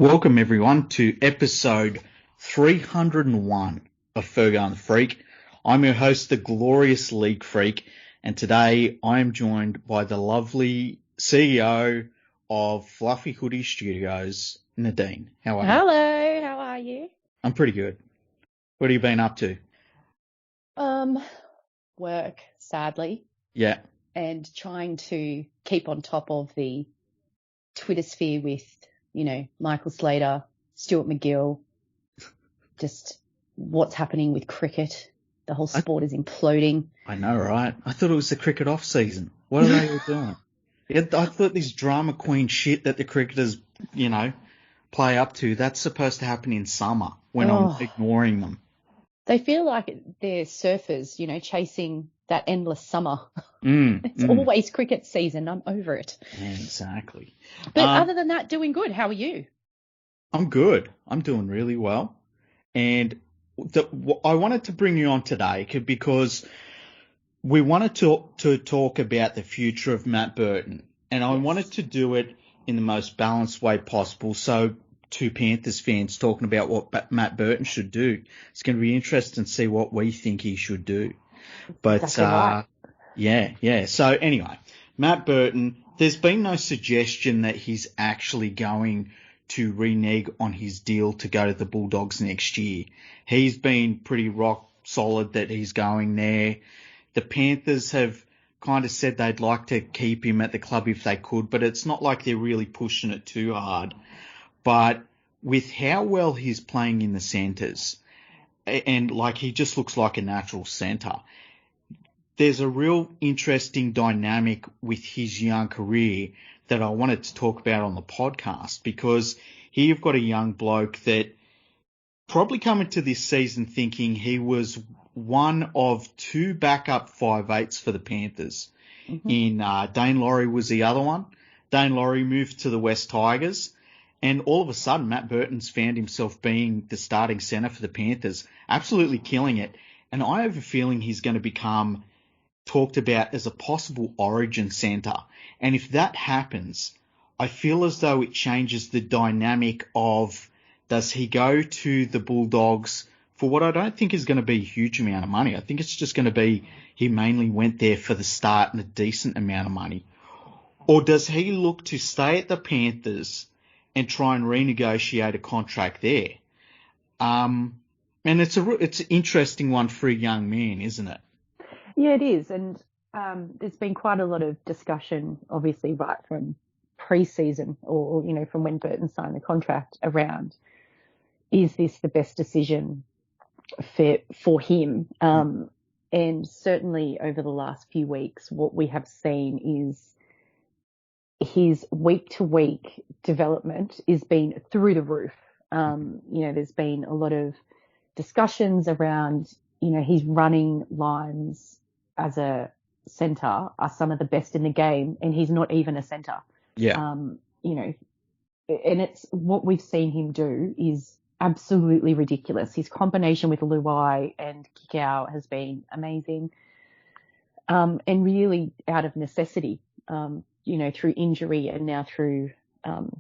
Welcome everyone to episode 301 of Fergo and the Freak. I'm your host, the glorious League Freak, and today I am joined by the lovely CEO of Fluffy Hoodie Studios, Nadine. How are you? Hello, how are you? I'm pretty good. What have you been up to? Work, sadly, Yeah. and trying to keep on top of the Twitter sphere with, Michael Slater, Stuart McGill, just what's happening with cricket. The whole sport is imploding. I know, right? I thought it was the cricket off season. What are they all doing? Yeah, I thought this drama queen shit that the cricketers, play up to, that's supposed to happen in summer when I'm ignoring them. They feel like they're surfers, chasing that endless summer. It's always cricket season. I'm over it. Yeah, exactly. But other than that, doing good. How are you? I'm good. I'm doing really well. And I wanted to bring you on today because we wanted to talk about the future of Matt Burton. And I wanted to do it in the most balanced way possible. So two Panthers fans talking about what Matt Burton should do. It's going to be interesting to see what we think he should do. But exactly right. Yeah. So anyway, Matt Burton, there's been no suggestion that he's actually going to renege on his deal to go to the Bulldogs next year. He's been pretty rock solid that he's going there. The Panthers have kind of said they'd like to keep him at the club if they could, but it's not like they're really pushing it too hard. But with how well he's playing in the centres, and like he just looks like a natural centre, there's a real interesting dynamic with his young career that I wanted to talk about on the podcast, because here you've got a young bloke that probably come into this season thinking he was one of two backup 5'8s for the Panthers. Mm-hmm. Dane Laurie was the other one. Dane Laurie moved to the West Tigers, and all of a sudden Matt Burton's found himself being the starting centre for the Panthers, absolutely killing it. And I have a feeling he's going to become talked about as a possible origin centre. And if that happens, I feel as though it changes the dynamic of, does he go to the Bulldogs for what I don't think is going to be a huge amount of money? I think it's just going to be he mainly went there for the start and a decent amount of money. Or does he look to stay at the Panthers and try and renegotiate a contract there? And it's an interesting one for a young man, isn't it? Yeah, it is. And there's been quite a lot of discussion, obviously, right from pre-season or from when Burton signed the contract around, is this the best decision for him? And certainly over the last few weeks, what we have seen is his week-to-week development is been through the roof. There's been a lot of discussions around, his running lines as a centre are some of the best in the game, and he's not even a centre. Yeah. And it's what we've seen him do is absolutely ridiculous. His combination with Luai and Kikau has been amazing, and really out of necessity, through injury and now through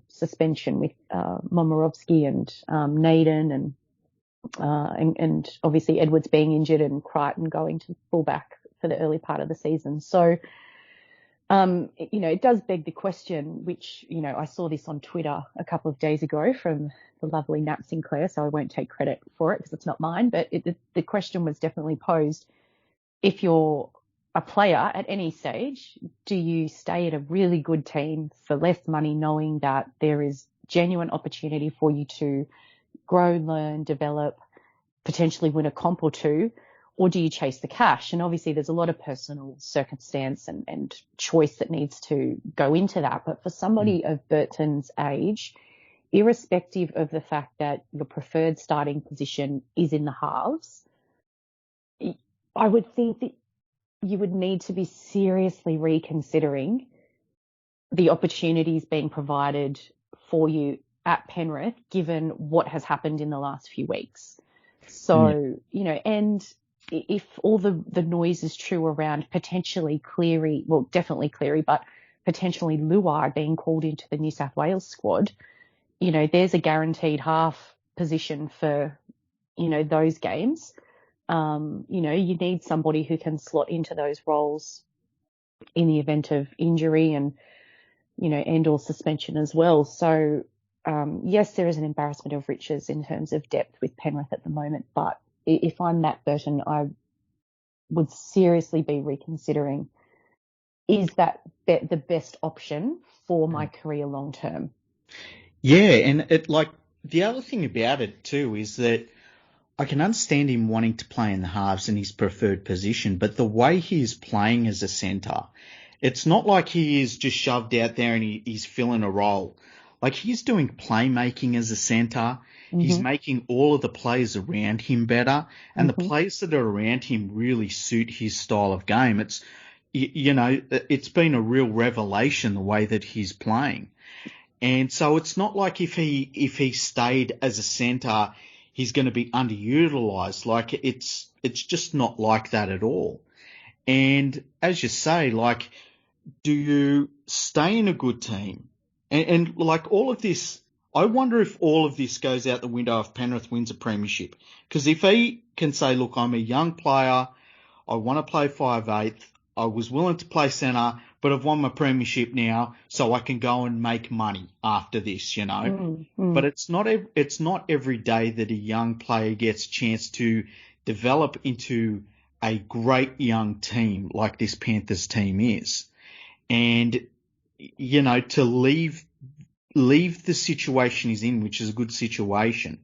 suspension with Momorovsky and Nadine and obviously Edwards being injured and Crichton going to fullback for the early part of the season. So, it does beg the question, which, I saw this on Twitter a couple of days ago from the lovely Nat Sinclair, so I won't take credit for it because it's not mine, but the question was definitely posed. If you're a player at any stage, do you stay at a really good team for less money, knowing that there is genuine opportunity for you to grow, learn, develop, potentially win a comp or two, or do you chase the cash? And obviously there's a lot of personal circumstance and choice that needs to go into that. But for somebody of Burton's age, irrespective of the fact that your preferred starting position is in the halves, I would think that you would need to be seriously reconsidering the opportunities being provided for you at Penrith, given what has happened in the last few weeks. So, and if all the noise is true around potentially Cleary, well, definitely Cleary, but potentially Luai being called into the New South Wales squad, there's a guaranteed half position for, those games. You need somebody who can slot into those roles in the event of injury and or suspension as well. So, yes, there is an embarrassment of riches in terms of depth with Penrith at the moment, but if I'm Matt Burton, I would seriously be reconsidering, is that the best option for my career long term? Yeah, and the other thing about it too is that I can understand him wanting to play in the halves in his preferred position, but the way he is playing as a centre, it's not like he is just shoved out there and he's filling a role. Like, he's doing playmaking as a centre. Mm-hmm. He's making all of the players around him better, and the players that are around him really suit his style of game. It's, it's been a real revelation the way that he's playing. And so it's not like if he stayed as a centre, he's going to be underutilized. Like, it's just not like that at all. And as you say, like, do you stay in a good team? And like, all of this, I wonder if all of this goes out the window if Penrith wins a premiership. Because if he can say, look, I'm a young player, I want to play 5'8", I was willing to play centre, but I've won my premiership now, so I can go and make money after this, But it's not every day that a young player gets a chance to develop into a great young team like this Panthers team is. And, to leave the situation he's in, which is a good situation,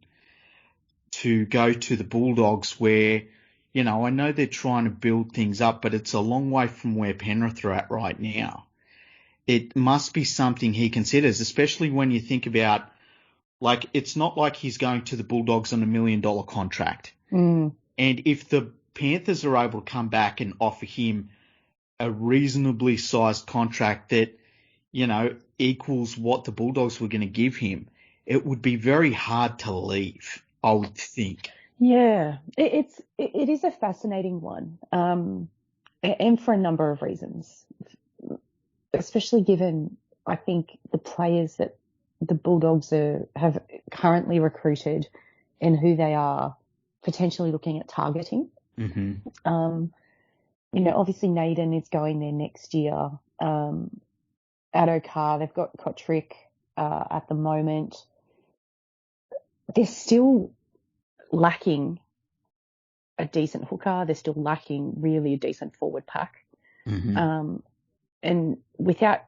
to go to the Bulldogs where, I know they're trying to build things up, but it's a long way from where Penrith are at right now. It must be something he considers, especially when you think about, like, it's not like he's going to the Bulldogs on $1 million contract. And if the Panthers are able to come back and offer him a reasonably sized contract that, equals what the Bulldogs were going to give him, it would be very hard to leave, I would think. Yeah, it is a fascinating one, and for a number of reasons, especially given, I think, the players that the Bulldogs have currently recruited and who they are potentially looking at targeting. Obviously Nadine is going there next year. Addo Carr, they've got Kotrick at the moment. They're still lacking a decent hooker. They're still lacking really a decent forward pack. And without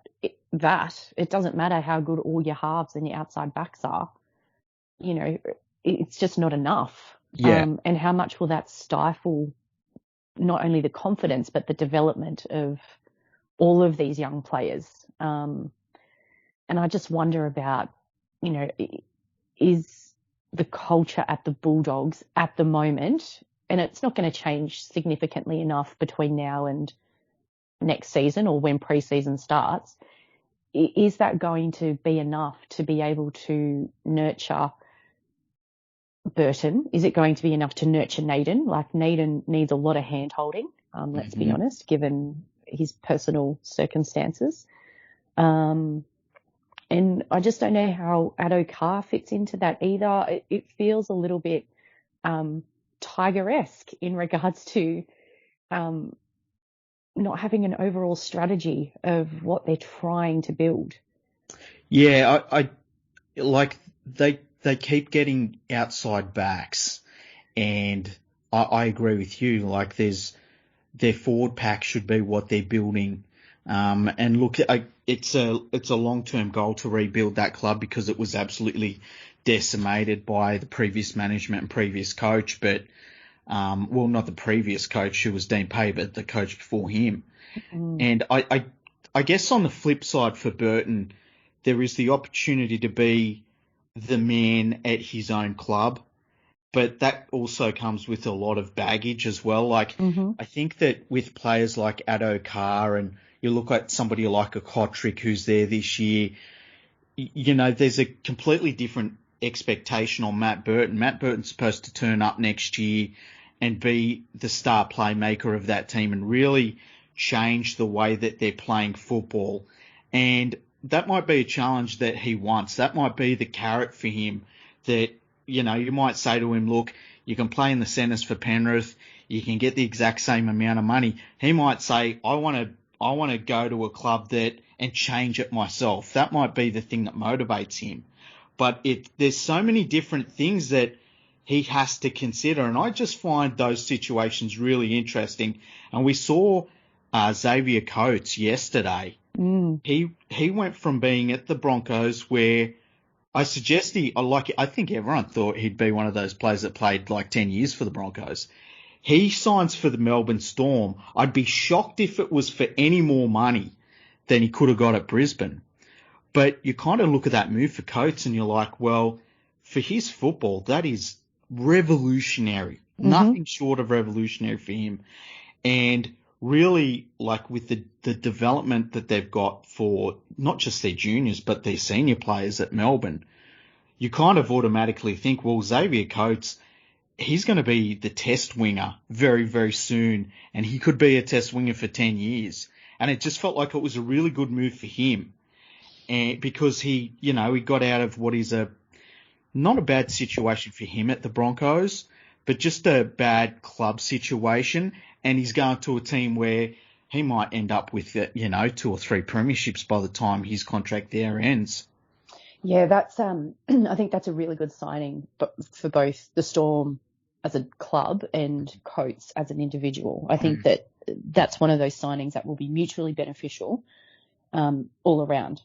that, it doesn't matter how good all your halves and your outside backs are. It's just not enough. Yeah. And how much will that stifle not only the confidence, but the development of all of these young players? And I just wonder about, is the culture at the Bulldogs at the moment, and it's not going to change significantly enough between now and next season or when pre-season starts, is that going to be enough to be able to nurture Burton? Is it going to be enough to nurture Nadine? Like, Nadine needs a lot of hand-holding, let's be honest, given his personal circumstances. And I just don't know how Addo Carr fits into that either. It feels a little bit Tiger-esque in regards to not having an overall strategy of what they're trying to build. Yeah, I like they keep getting outside backs, and I agree with you. Like, their forward pack should be what they're building. And look, it's a long-term goal to rebuild that club because it was absolutely decimated by the previous management and previous coach, but not the previous coach who was Dean Pay, but the coach before him. And I guess on the flip side for Burton, there is the opportunity to be the man at his own club, but that also comes with a lot of baggage as well. Like, I think that with players like Addo Carr, and you look at somebody like a Kotrick who's there this year, there's a completely different expectation on Matt Burton. Matt Burton's supposed to turn up next year and be the star playmaker of that team and really change the way that they're playing football. And a challenge that he wants. That might be the carrot for him that, you might say to him, look, you can play in the centres for Penrith. You can get the exact same amount of money. He might say, I want to go to a club and change it myself. That might be the thing that motivates him. But there's so many different things that he has to consider. And I just find those situations really interesting. And we saw Xavier Coates yesterday. He went from being at the Broncos where I think everyone thought he'd be one of those players that played like 10 years for the Broncos. He signs for the Melbourne Storm. I'd be shocked if it was for any more money than he could have got at Brisbane. But you kind of look at that move for Coates and you're like, well, for his football, that is revolutionary. Nothing short of revolutionary for him. And really, like with the development that they've got for not just their juniors, but their senior players at Melbourne, you kind of automatically think, well, Xavier Coates, he's going to be the test winger very, very soon, and he could be a test winger for 10 years. And it just felt like it was a really good move for him, and because he got out of what is not a bad situation for him at the Broncos, but just a bad club situation. And he's going to a team where he might end up with, 2 or 3 premierships by the time his contract there ends. Yeah, that's I think that's a really good signing for both the Storm as a club and Coates as an individual. I think that's one of those signings that will be mutually beneficial all around.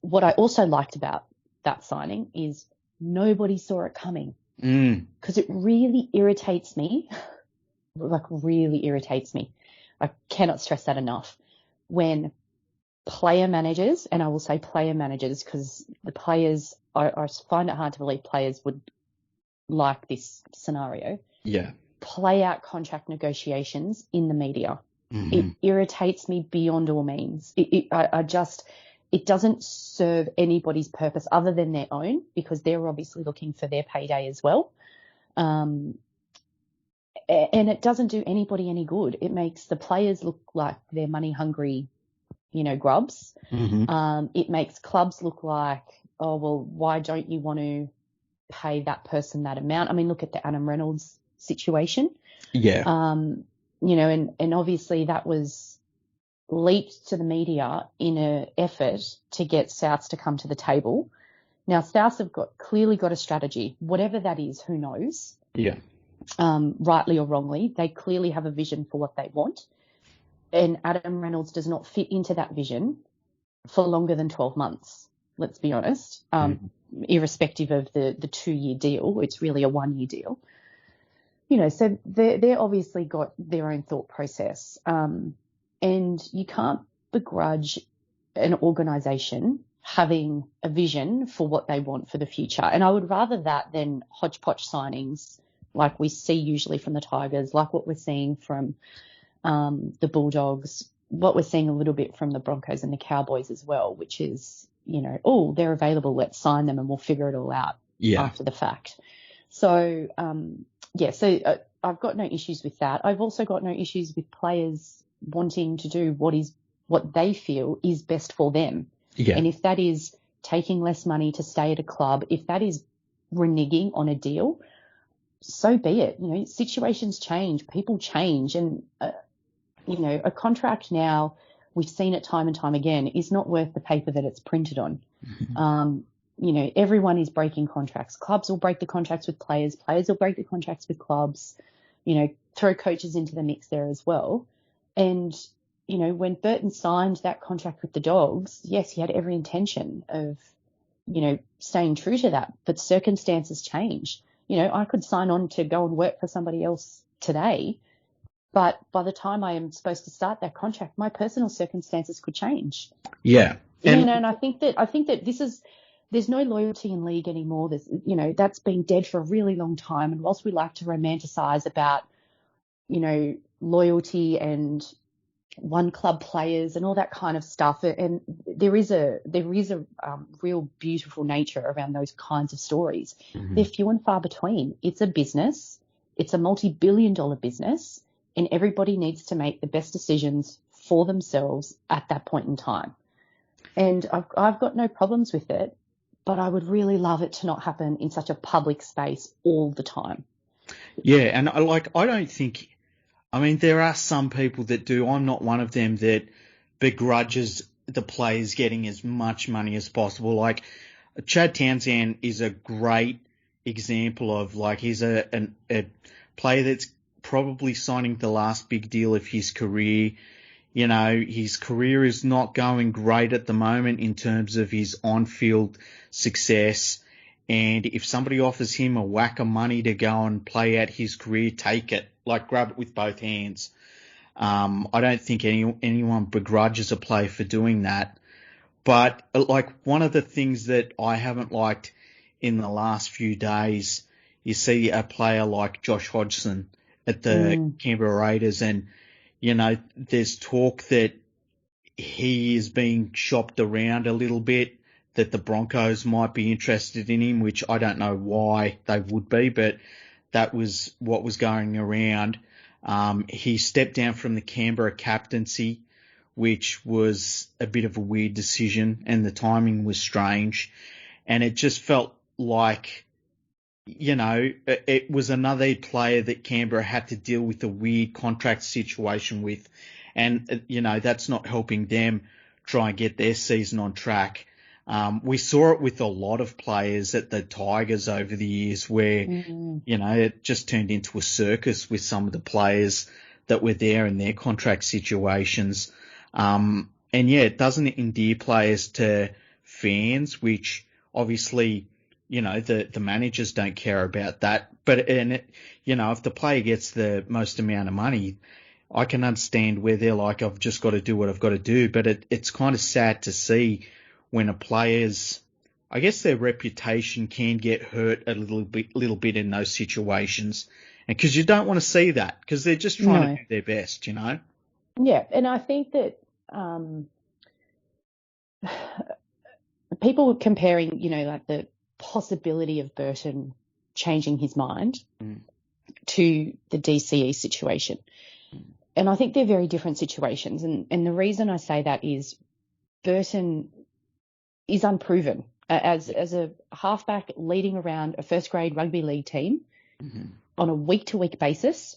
What I also liked about that signing is nobody saw it coming, because it really irritates me. Really irritates me. I cannot stress that enough. When player managers, and I will say player managers because the players, I find it hard to believe players would like this scenario. Yeah. Play out contract negotiations in the media. It irritates me beyond all means. It doesn't serve anybody's purpose other than their own, because they're obviously looking for their payday as well. And it doesn't do anybody any good. It makes the players look like they're money hungry, grubs. It makes clubs look like, oh, well, why don't you want to pay that person that amount? I mean, look at the Adam Reynolds situation. Yeah. And obviously that was leaked to the media in an effort to get Souths to come to the table. Now, Souths have clearly got a strategy, whatever that is, who knows? Yeah. Rightly or wrongly, they clearly have a vision for what they want. And Adam Reynolds does not fit into that vision for longer than 12 months, let's be honest, irrespective of the 2-year deal. It's really a 1-year deal. So they're obviously got their own thought process. And you can't begrudge an organisation having a vision for what they want for the future. And I would rather that than hodgepodge signings like we see usually from the Tigers, like what we're seeing from the Bulldogs, what we're seeing a little bit from the Broncos and the Cowboys as well, which is, oh, they're available, let's sign them and we'll figure it all out after the fact. So, I've got no issues with that. I've also got no issues with players wanting to do what they feel is best for them. Yeah. And if that is taking less money to stay at a club, if that is reneging on a deal, so be it. Situations change, people change, and a contract now, we've seen it time and time again, is not worth the paper that it's printed on. Everyone is breaking contracts. Clubs will break the contracts with players. Players will break the contracts with clubs. Throw coaches into the mix there as well. And when Burton signed that contract with the Dogs, yes, he had every intention of staying true to that, but circumstances change. I could sign on to go and work for somebody else today, but by the time I am supposed to start that contract, my personal circumstances could change. Yeah. And I think that there's no loyalty in league anymore. There's, that's been dead for a really long time. And whilst we like to romanticize about, loyalty and one club players and all that kind of stuff, and there is a real beautiful nature around those kinds of stories. They're few and far between. It's a business. It's a multi-billion-dollar business, and everybody needs to make the best decisions for themselves at that point in time. And I've got no problems with it, but I would really love it to not happen in such a public space all the time. Yeah, and I don't think. I mean, there are some people that do. I'm not one of them that begrudges the players getting as much money as possible. Like Chad Townsend is a great example of he's a player that's probably signing the last big deal of his career. You know, his career is not going great at the moment in terms of his on-field success. And if somebody offers him a whack of money to go and play out his career, take it. Grab it with both hands. I don't think anyone begrudges a player for doing that. But one of the things that I haven't liked in the last few days, you see a player like Josh Hodgson at the Canberra Raiders, and you know, there's talk that he is being shopped around a little bit, that the Broncos might be interested in him, which I don't know why they would be, but that was what was going around. He stepped down from the Canberra captaincy, which was a bit of a weird decision, and the timing was strange. And it just felt like, you know, it was another player that Canberra had to deal with a weird contract situation with. And, you know, that's not helping them try and get their season on track. We saw it with a lot of players at the Tigers over the years where, you know, it just turned into a circus with some of the players that were there in their contract situations. And yeah, it doesn't endear players to fans, which obviously, you know, the managers don't care about that. But, you know, if the player gets the most amount of money, I can understand where they're like, I've just got to do what I've got to do. But it's kind of sad to see when a player's, I guess their reputation can get hurt a little bit in those situations. And because you don't want to see that, because they're just trying to do their best, you know? Yeah. And I think that, people comparing, you know, like the possibility of Burton changing his mind to the DCE situation. And I think they're very different situations. And the reason I say that is Burton is unproven as a halfback leading around a first grade rugby league team on a week-to-week basis,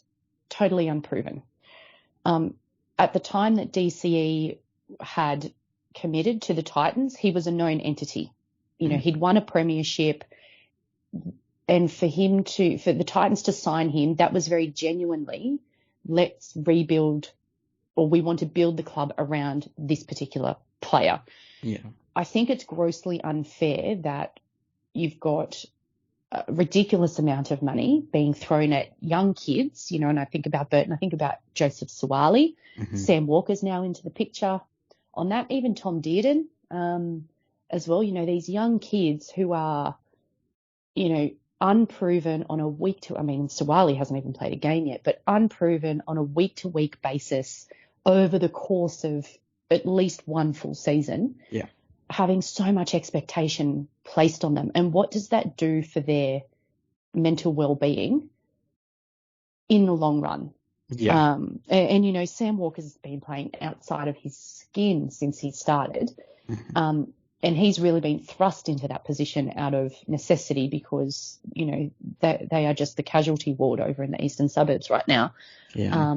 totally unproven. At the time that DCE had committed to the Titans, he was a known entity. You know, he'd won a premiership, and for the Titans to sign him, that was very genuinely, let's rebuild, or we want to build the club around this particular player. Yeah. I think it's grossly unfair that you've got a ridiculous amount of money being thrown at young kids, you know, and I think about Burton, I think about Joseph Suwali, Sam Walker's now into the picture on that, even Tom Dearden as well, you know, these young kids who are, you know, unproven on a Suwali hasn't even played a game yet, but unproven on a week-to-week basis over the course of at least one full season. Yeah. Having so much expectation placed on them. And what does that do for their mental well-being in the long run? Yeah. And you know, Sam Walker's been playing outside of his skin since he started. And he's really been thrust into that position out of necessity because, you know, they are just the casualty ward over in the eastern suburbs right now. Yeah.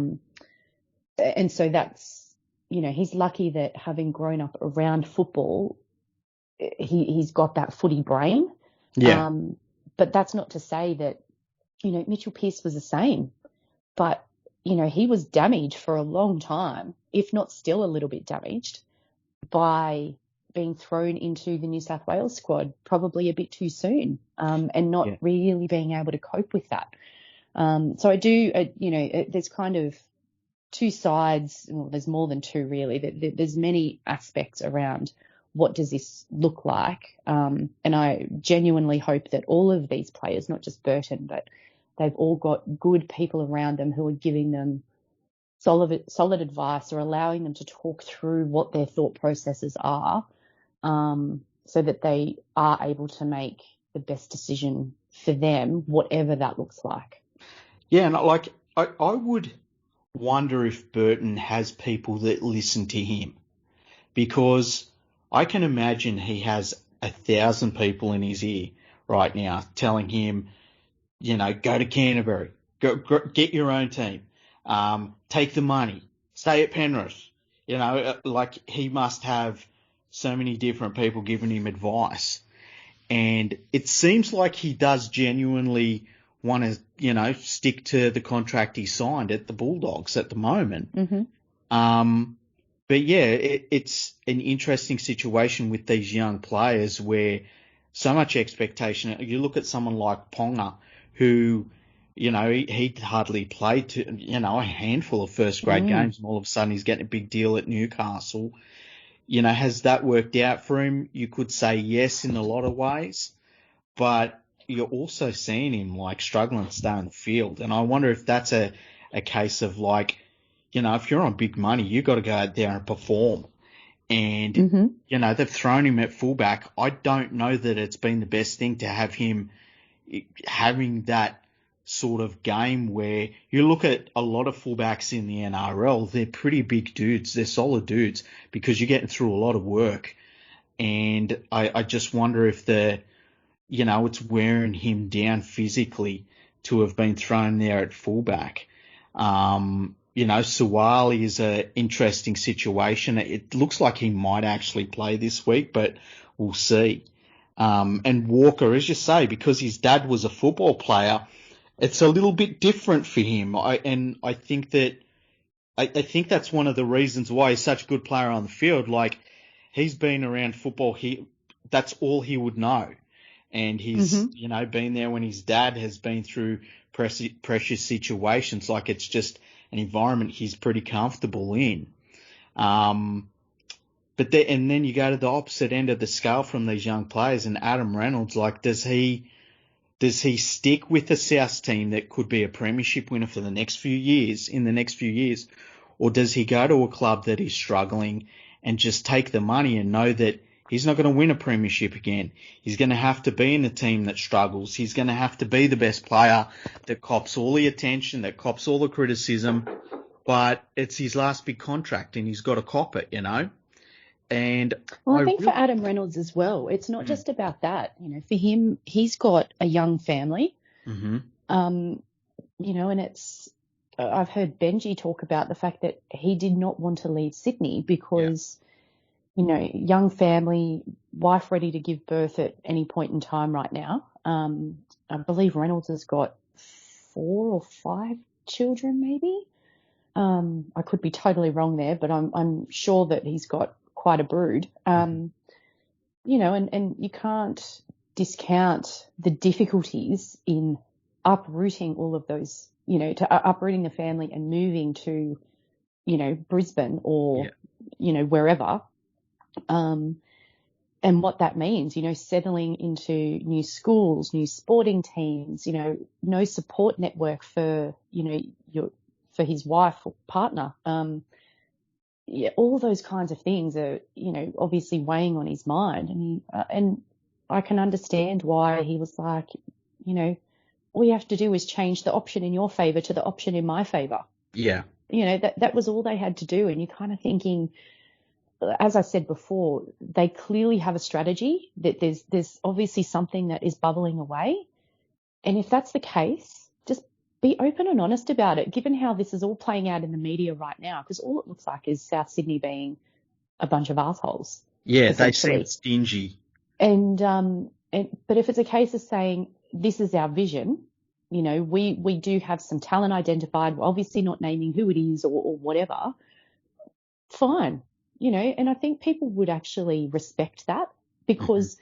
And so that's, you know, he's lucky that having grown up around football, he's got that footy brain. Yeah. But that's not to say that, you know, Mitchell Pearce was the same. But, you know, he was damaged for a long time, if not still a little bit damaged, by being thrown into the New South Wales squad probably a bit too soon, and not really being able to cope with that. So I do, you know, there's kind of two sides. Well, there's more than two really. There's many aspects around what does this look like. And I genuinely hope that all of these players, not just Burton, but they've all got good people around them who are giving them solid advice or allowing them to talk through what their thought processes are, so that they are able to make the best decision for them, whatever that looks like. Yeah, and I would wonder if Burton has people that listen to him, because I can imagine he has 1,000 people in his ear right now telling him, go to Canterbury, get your own team, take the money, stay at Penrith. Like he must have so many different people giving him advice. And it seems like he does genuinely want to, stick to the contract he signed at the Bulldogs at the moment. Mm-hmm. But yeah, it's an interesting situation with these young players where so much expectation. You look at someone like Ponga, who, he hardly played a handful of first grade games, and all of a sudden he's getting a big deal at Newcastle. Has that worked out for him? You could say yes in a lot of ways, but you're also seeing him like struggling to stay on the field. And I wonder if that's a case of like, if you're on big money, you've got to go out there and perform. And, Mm-hmm. They've thrown him at fullback. I don't know that it's been the best thing to have him having that sort of game where you look at a lot of fullbacks in the NRL, they're pretty big dudes. They're solid dudes because you're getting through a lot of work. And I just wonder if it's wearing him down physically to have been thrown there at fullback. Suwali is an interesting situation. It looks like he might actually play this week, but we'll see. And Walker, as you say, because his dad was a football player, it's a little bit different for him. I think that's one of the reasons why he's such a good player on the field. Like, he's been around football. That's all he would know. And he's, been there when his dad has been through precious situations. Like, it's just an environment he's pretty comfortable in. And then you go to the opposite end of the scale from these young players, and Adam Reynolds, like, does he stick with the South team that could be a premiership winner for the next few years, or does he go to a club that is struggling and just take the money and know that he's not going to win a premiership again? He's going to have to be in a team that struggles. He's going to have to be the best player that cops all the attention, that cops all the criticism, but it's his last big contract and he's got to cop it, And I think for Adam Reynolds as well, it's not just about that. For him, he's got a young family. Mm-hmm. And I've heard Benji talk about the fact that he did not want to leave Sydney because, young family, wife ready to give birth at any point in time right now. I believe Reynolds has got 4 or 5 children, maybe. I could be totally wrong there, but I'm sure that he's got quite a brood, and you can't discount the difficulties in uprooting all of those, uprooting the family and moving to, Brisbane or, wherever, and what that means, settling into new schools, new sporting teams, no support network for, for his wife or partner. All those kinds of things are, obviously weighing on his mind. And I can understand why he was like, all you have to do is change the option in your favour to the option in my favour. Yeah. That was all they had to do. And you're kind of thinking, as I said before, they clearly have a strategy, that there's obviously something that is bubbling away. And if that's the case, just be open and honest about it, given how this is all playing out in the media right now, because all it looks like is South Sydney being a bunch of assholes. Yeah, they seem stingy. But if it's a case of saying, this is our vision, we do have some talent identified, we're obviously not naming who it is or whatever, fine, and I think people would actually respect that, because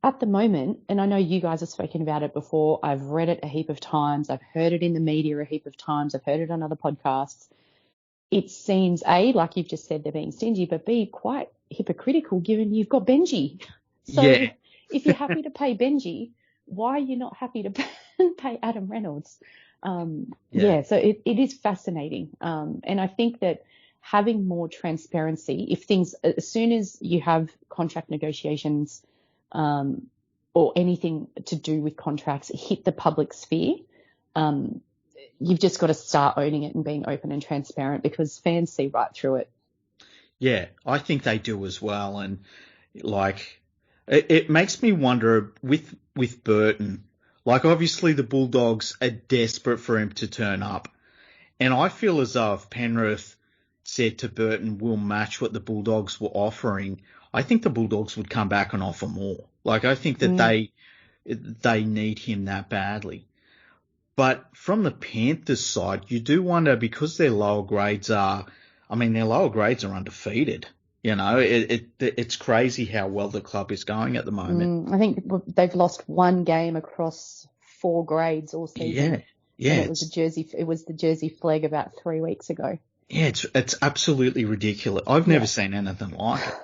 at the moment, and I know you guys have spoken about it before, I've read it a heap of times, I've heard it in the media a heap of times, I've heard it on other podcasts. It seems, A, like you've just said, they're being stingy, but B, quite hypocritical given you've got Benji. So if you're happy to pay Benji, why are you not happy to pay Adam Reynolds? So it is fascinating. And I think that having more transparency, if things, as soon as you have contract negotiations or anything to do with contracts hit the public sphere, you've just got to start owning it and being open and transparent, because fans see right through it. Yeah, I think they do as well. And, Like, it makes me wonder with Burton. Like, obviously the Bulldogs are desperate for him to turn up. And I feel as though if Penrith said to Burton, we'll match what the Bulldogs were offering, I think the Bulldogs would come back and offer more. Like, I think that they need him that badly. But from the Panthers side, you do wonder, because their lower grades are undefeated. You know, it's crazy how well the club is going at the moment. I think they've lost one game across 4 grades all season. Yeah. And it was the Jersey Flag about 3 weeks ago. Yeah, it's absolutely ridiculous. I've never seen anything like it.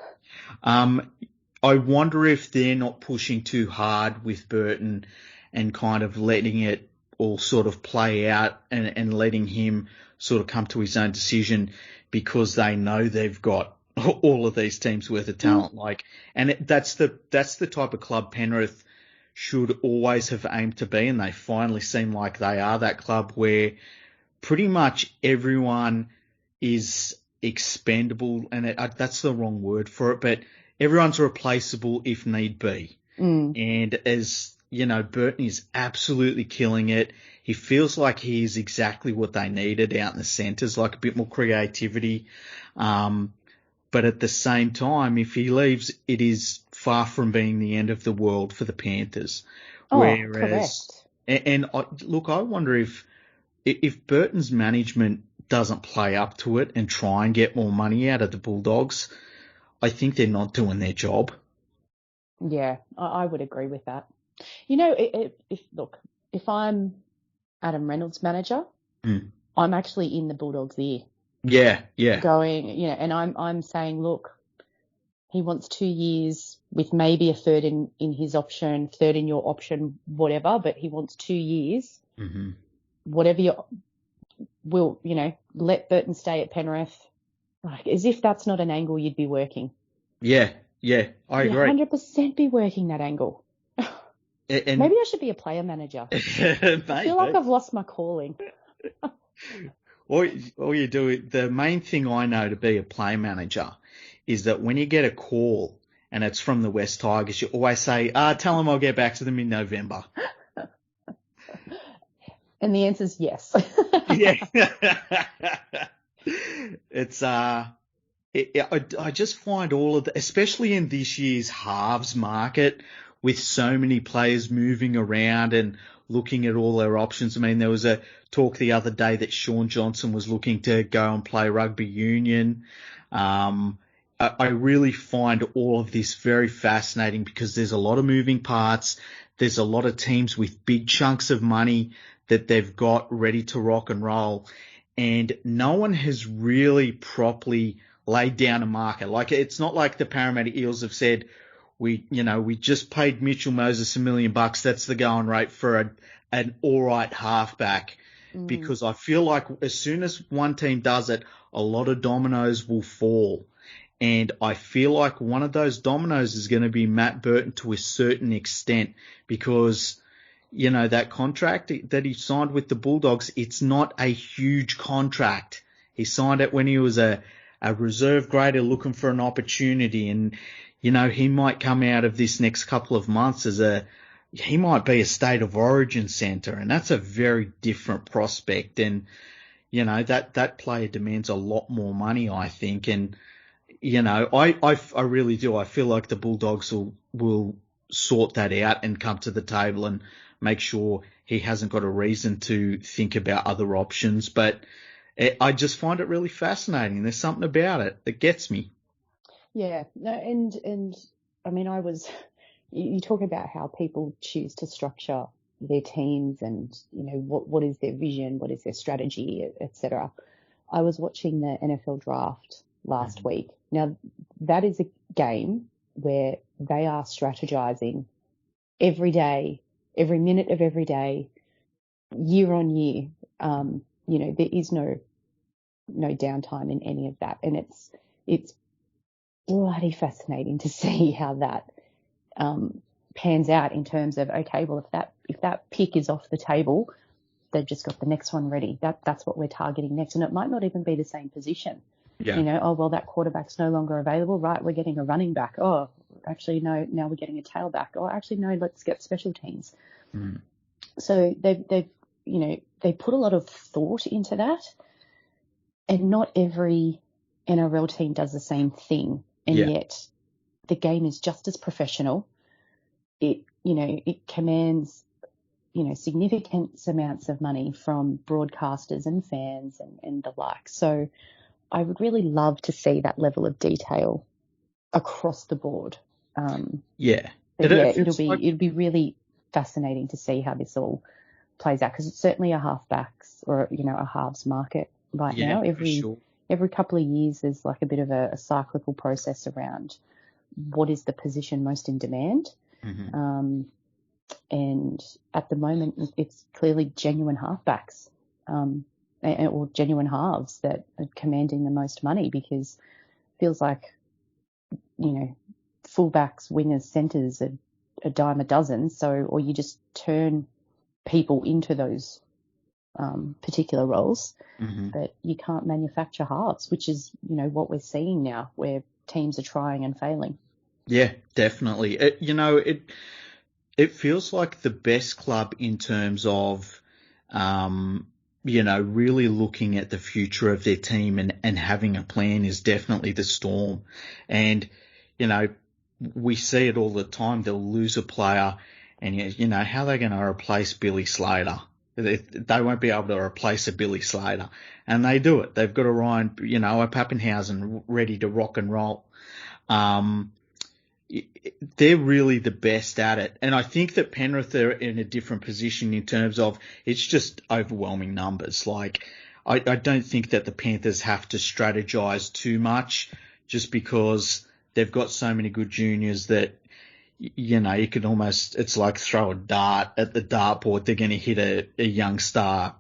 I wonder if they're not pushing too hard with Burton and kind of letting it all sort of play out and letting him sort of come to his own decision, because they know they've got all of these teams worth of talent. That's the type of club Penrith should always have aimed to be, and they finally seem like they are that club where pretty much everyone is expendable, and that's the wrong word for it, but everyone's replaceable if need be. And as you know, Burton is absolutely killing it. He feels like he is exactly what they needed out in the centres, like a bit more creativity. But at the same time, if he leaves, it is far from being the end of the world for the Panthers. Correct. And I wonder if Burton's management doesn't play up to it and try and get more money out of the Bulldogs, I think they're not doing their job. Yeah, I would agree with that. You know, if I'm Adam Reynolds' manager, I'm actually in the Bulldogs' ear. Yeah. Going, and I'm saying, look, he wants 2 years with maybe a third in his option, third in your option, whatever, but he wants 2 years. Mm-hmm. Whatever let Burton stay at Penrith. Like, as if that's not an angle you'd be working. Yeah, I agree. 100% be working that angle. And maybe I should be a player manager. I feel like I've lost my calling. All you do, the main thing I know to be a play manager is that when you get a call and it's from the West Tigers, you always say, tell them I'll get back to them in November. And the answer is yes. Yeah. It's, I just find all of especially in this year's halves market, with so many players moving around and looking at all their options. I mean, there was a talk the other day that Sean Johnson was looking to go and play rugby union. I really find all of this very fascinating, because there's a lot of moving parts. There's a lot of teams with big chunks of money that they've got ready to rock and roll, and no one has really properly laid down a marker. Like, it's not like the Parramatta Eels have said, we just paid Mitchell Moses $1 million. That's the going rate for an all right halfback. Because I feel like as soon as one team does it, a lot of dominoes will fall. And I feel like one of those dominoes is going to be Matt Burton to a certain extent, because, that contract that he signed with the Bulldogs, it's not a huge contract. He signed it when he was a reserve grader looking for an opportunity. And, he might come out of this next couple of months he might be a state of origin centre, and that's a very different prospect. And, that player demands a lot more money, I think. And, I really do. I feel like the Bulldogs will sort that out and come to the table and make sure he hasn't got a reason to think about other options. But I just find it really fascinating. There's something about it that gets me. Yeah, no, and I mean, you talk about how people choose to structure their teams, and what is their vision, what is their strategy, etc. I was watching the NFL draft last week. Now, that is a game where they are strategizing every day, every minute of every day, year on year. There is no downtime in any of that, and it's bloody fascinating to see how that pans out in terms of, okay, well, if that pick is off the table, they've just got the next one ready. That's what we're targeting next, and it might not even be the same position. Yeah. That quarterback's no longer available. Right, we're getting a running back. Oh, actually, no, now we're getting a tailback. Or actually, no, let's get special teams. Mm. So they've they put a lot of thought into that, and not every NRL team does the same thing. And yet the game is just as professional. It commands, significant amounts of money from broadcasters and fans and the like. So I would really love to see that level of detail across the board. It'll be really fascinating to see how this all plays out, because it's certainly a halfbacks or a halves market right now. Every couple of years there's like a bit of a cyclical process around what is the position most in demand. Mm-hmm. And at the moment it's clearly genuine halfbacks or genuine halves that are commanding the most money, because it feels like fullbacks, wingers, centres are a dime a dozen. So, or you just turn people into those particular roles, but you can't manufacture halves, which is, what we're seeing now, where teams are trying and failing. Yeah, definitely. It feels like the best club in terms of, really looking at the future of their team and having a plan is definitely the Storm. And, we see it all the time. They'll lose a player and, how are they going to replace Billy Slater? They won't be able to replace a Billy Slater. And they do it. They've got a Ryan, a Pappenhausen ready to rock and roll. They're really the best at it. And I think that Penrith are in a different position in terms of it's just overwhelming numbers. Like, I don't think that the Panthers have to strategize too much, just because they've got so many good juniors that, you can almost, it's like throw a dart at the dartboard. They're going to hit a young star,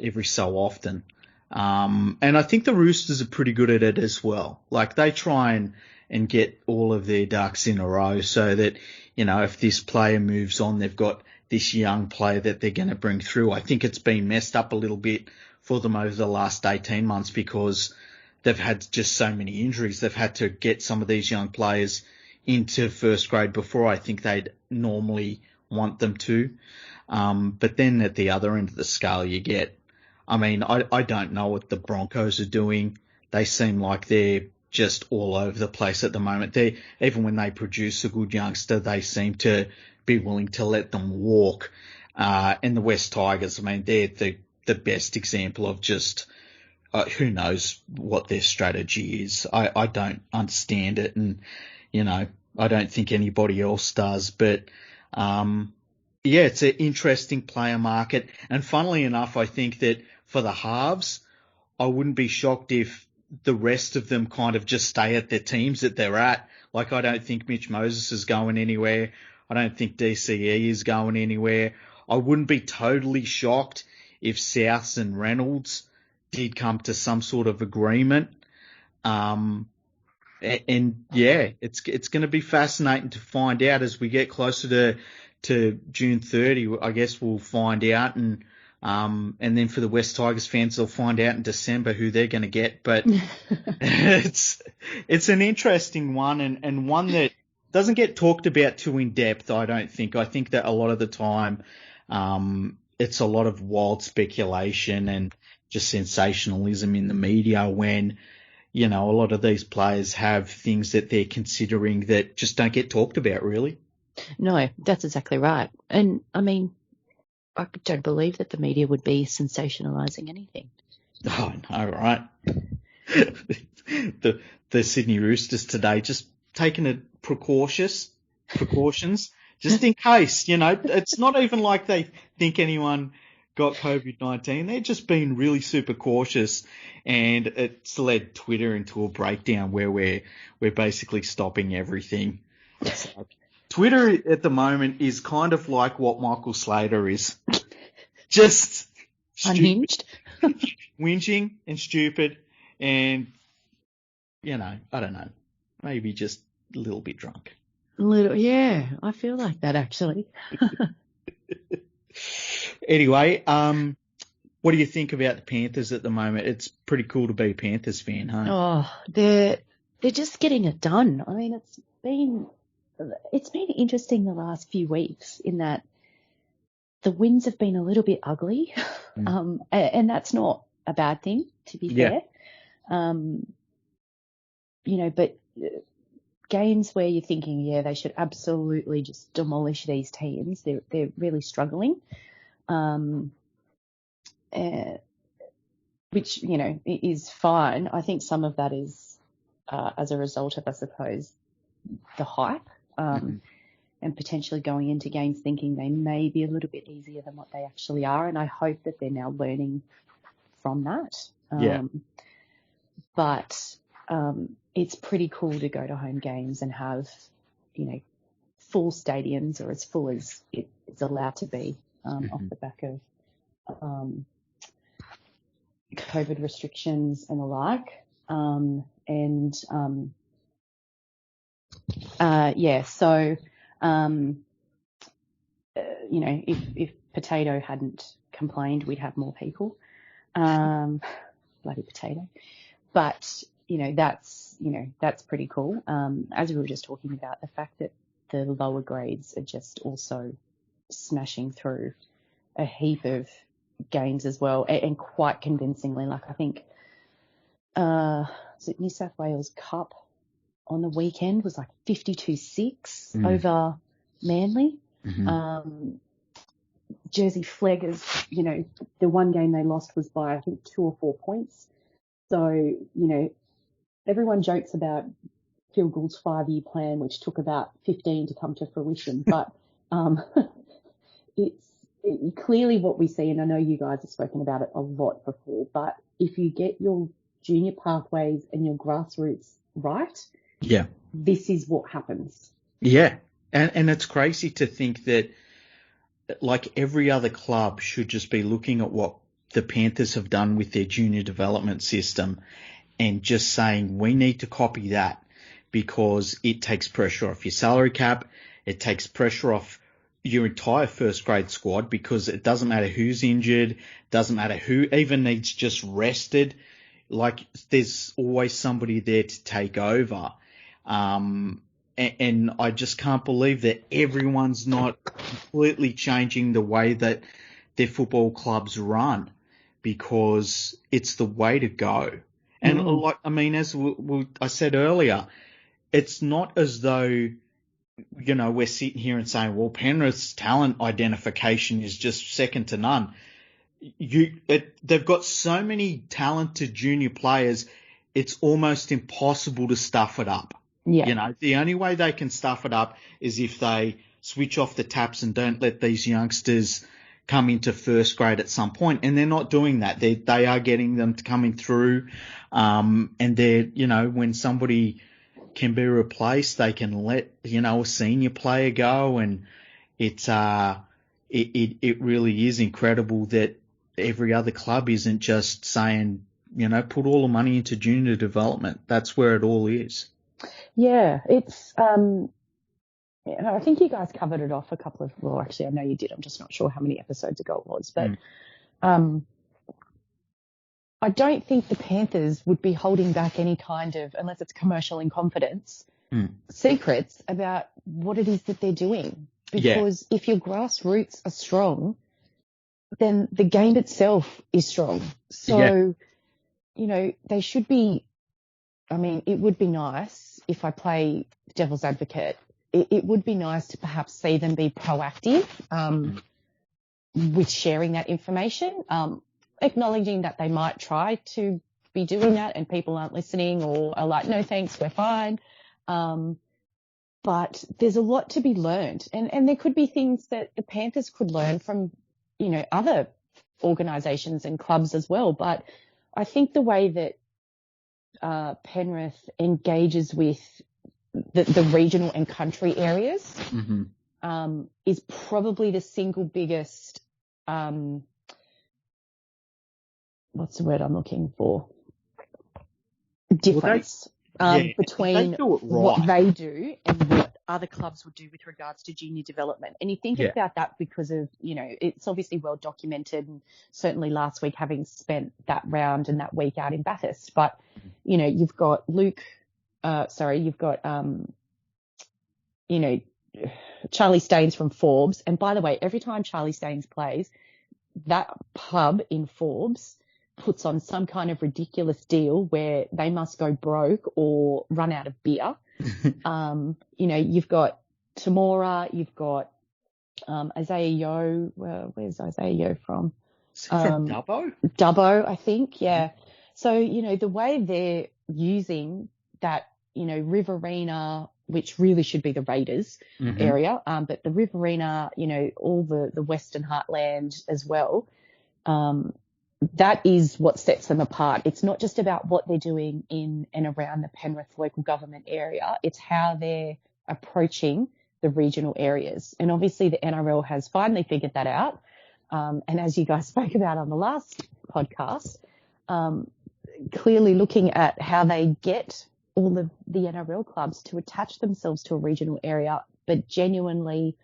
every so often. And I think the Roosters are pretty good at it as well. Like, they try and get all of their ducks in a row so that, if this player moves on, they've got this young player that they're going to bring through. I think it's been messed up a little bit for them over the last 18 months because they've had just so many injuries. They've had to get some of these young players into first grade before I think they'd normally want them to. But then at the other end of the scale you get, I don't know what the Broncos are doing. They seem like they're just all over the place at the moment. Even when they produce a good youngster, they seem to be willing to let them walk. And the West Tigers, they're the best example of just who knows what their strategy is. I don't understand it, and I don't think anybody else does. But it's an interesting player market. And funnily enough, I think that for the halves, I wouldn't be shocked if the rest of them kind of just stay at their teams that they're at. Like, I don't think Mitch Moses is going anywhere. I don't think DCE is going anywhere. I wouldn't be totally shocked if Souths and Reynolds did come to some sort of agreement. It's going to be fascinating to find out as we get closer to June 30. I guess we'll find out, and then for the West Tigers fans, they'll find out in December who they're going to get. But it's an interesting one, and one that doesn't get talked about too in depth, I don't think. I think that a lot of the time, it's a lot of wild speculation and just sensationalism in the media when, a lot of these players have things that they're considering that just don't get talked about, really. No, that's exactly right. And I don't believe that the media would be sensationalising anything. Oh, no, right. the Sydney Roosters today just taking precautions just in case, it's not even like they think anyone got COVID-19. They're just being really super cautious, and it's led Twitter into a breakdown where we're basically stopping everything. It's like, Twitter at the moment is kind of like what Michael Slater is. Just unhinged, whinging and stupid, and I don't know, maybe just a little bit drunk. Yeah, I feel like that actually. Anyway, what do you think about the Panthers at the moment? It's pretty cool to be a Panthers fan, huh? Oh, they're just getting it done. been interesting the last few weeks in that the wins have been a little bit ugly, and that's not a bad thing, to be fair. But games where you're thinking, they should absolutely just demolish these teams, they're really struggling, which, is fine. I think some of that is as a result of, I suppose, the hype, and potentially going into games thinking they may be a little bit easier than what they actually are. And I hope that they're now learning from that. But it's pretty cool to go to home games and have, full stadiums, or as full as it's allowed to be, off the back of COVID restrictions and the like. If Potato hadn't complained, we'd have more people. Bloody Potato. But, that's pretty cool. As we were just talking about, the fact that the lower grades are just also smashing through a heap of games as well, and quite convincingly. Like, I think, was it New South Wales Cup on the weekend was like 52-6 over Manly. Jersey Fleggers, the one game they lost was by, I think, 2 or 4 points. So, everyone jokes about Phil Gould's 5-year plan, which took about 15 to come to fruition. But it's clearly what we see, and I know you guys have spoken about it a lot before, but if you get your junior pathways and your grassroots right, this is what happens. Yeah, and it's crazy to think that, like, every other club should just be looking at what the Panthers have done with their junior development system and just saying, we need to copy that, because it takes pressure off your salary cap. It takes pressure off your entire first grade squad, because it doesn't matter who's injured, doesn't matter who even needs just rested. Like, there's always somebody there to take over. And I just can't believe that everyone's not completely changing the way that their football clubs run, because it's the way to go. And as I said earlier, it's not as though, we're sitting here and saying, well, Penrith's talent identification is just second to none. They've got so many talented junior players, it's almost impossible to stuff it up. Yeah. The only way they can stuff it up is if they switch off the taps and don't let these youngsters come into first grade at some point. And they're not doing that. They are getting them coming through. And they're, when somebody can be replaced, they can let, a senior player go. And it really is incredible that every other club isn't just saying, put all the money into junior development. That's where it all is. Yeah, it's, I think you guys covered it off actually, I know you did. I'm just not sure how many episodes ago it was, but, I don't think the Panthers would be holding back any kind of, unless it's commercial in confidence, secrets about what it is that they're doing. Because if your grassroots are strong, then the game itself is strong. So, they should be, it would be nice if I play devil's advocate. It would be nice to perhaps see them be proactive with sharing that information, acknowledging that they might try to be doing that and people aren't listening or are like, no, thanks, we're fine. But there's a lot to be learned. And there could be things that the Panthers could learn from, other organisations and clubs as well. But I think the way that Penrith engages with the regional and country areas is probably the single biggest, what's the word I'm looking for? Difference between what they do and what other clubs would do with regards to junior development. And you think about that because of, it's obviously well documented, and certainly last week having spent that round and that week out in Bathurst. But, you've got you know, Charlie Staines from Forbes. And by the way, every time Charlie Staines plays, that pub in Forbes puts on some kind of ridiculous deal where they must go broke or run out of beer. You've got Tamora, you've got Isaiah Yeo. Where's Isaiah Yeo from? Is he from Dubbo? Dubbo, I think, yeah. So, the way they're using that, Riverina, which really should be the Raiders area, but the Riverina, all the Western Heartland as well, that is what sets them apart. It's not just about what they're doing in and around the Penrith local government area. It's how they're approaching the regional areas. And obviously the NRL has finally figured that out. And as you guys spoke about on the last podcast, clearly looking at how they get all of the NRL clubs to attach themselves to a regional area, but genuinely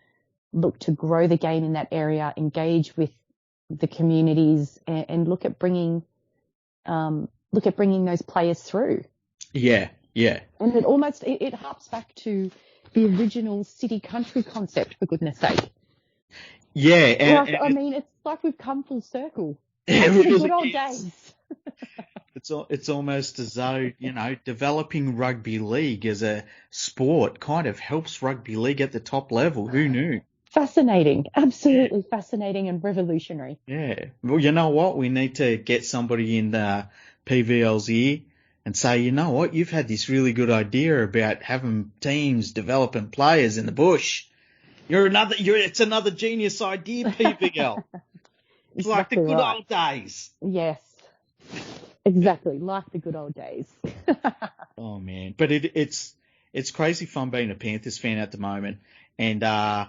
look to grow the game in that area, engage with the communities, and look at bringing those players through. Yeah, yeah. And it harps back to the original city-country concept, for goodness sake. Yeah. It's like we've come full circle. The good old days. It's almost as though, developing rugby league as a sport kind of helps rugby league at the top level. Who knew? Fascinating. Absolutely fascinating and revolutionary. Yeah. Well, you know what? We need to get somebody in the PVL's ear and say, you know what? You've had this really good idea about having teams developing players in the bush. It's another genius idea, PVL. It's like the good old days. Yes. Exactly, like the good old days. Oh man, but it's crazy fun being a Panthers fan at the moment, and I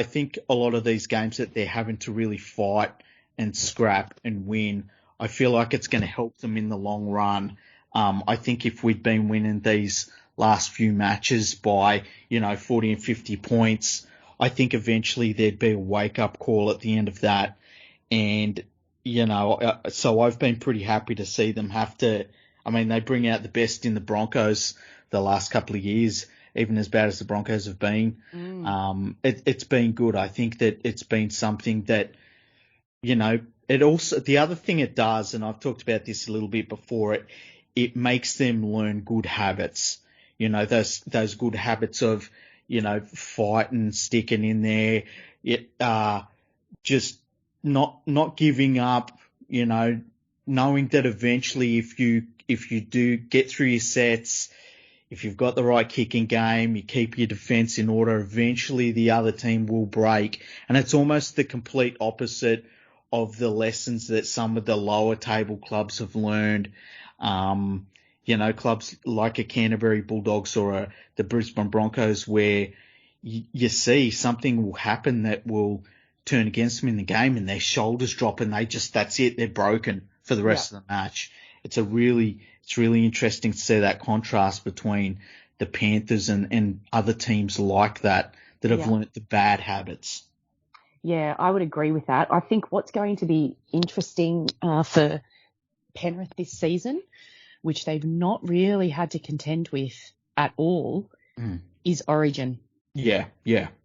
think a lot of these games that they're having to really fight and scrap and win, I feel like it's going to help them in the long run. I think if we'd been winning these last few matches by 40 and 50 points, I think eventually there'd be a wake up call at the end of that, and so I've been pretty happy to see them have to. I mean, they bring out the best in the Broncos the last couple of years, even as bad as the Broncos have been. It's been good. I think that it's been something that, it also, the other thing it does, and I've talked about this a little bit before, it makes them learn good habits. Those good habits of, fighting, sticking in there, just not giving up, knowing that eventually if you do get through your sets, if you've got the right kicking game, you keep your defence in order, eventually the other team will break. And it's almost the complete opposite of the lessons that some of the lower table clubs have learned. Clubs like a Canterbury Bulldogs or the Brisbane Broncos, where you see something will happen that will turn against them in the game and their shoulders drop and that's it, they're broken for the rest of the match. It's really interesting to see that contrast between the Panthers and other teams like that have learnt the bad habits. Yeah, I would agree with that. I think what's going to be interesting for Penrith this season, which they've not really had to contend with at all, is Origin. Yeah.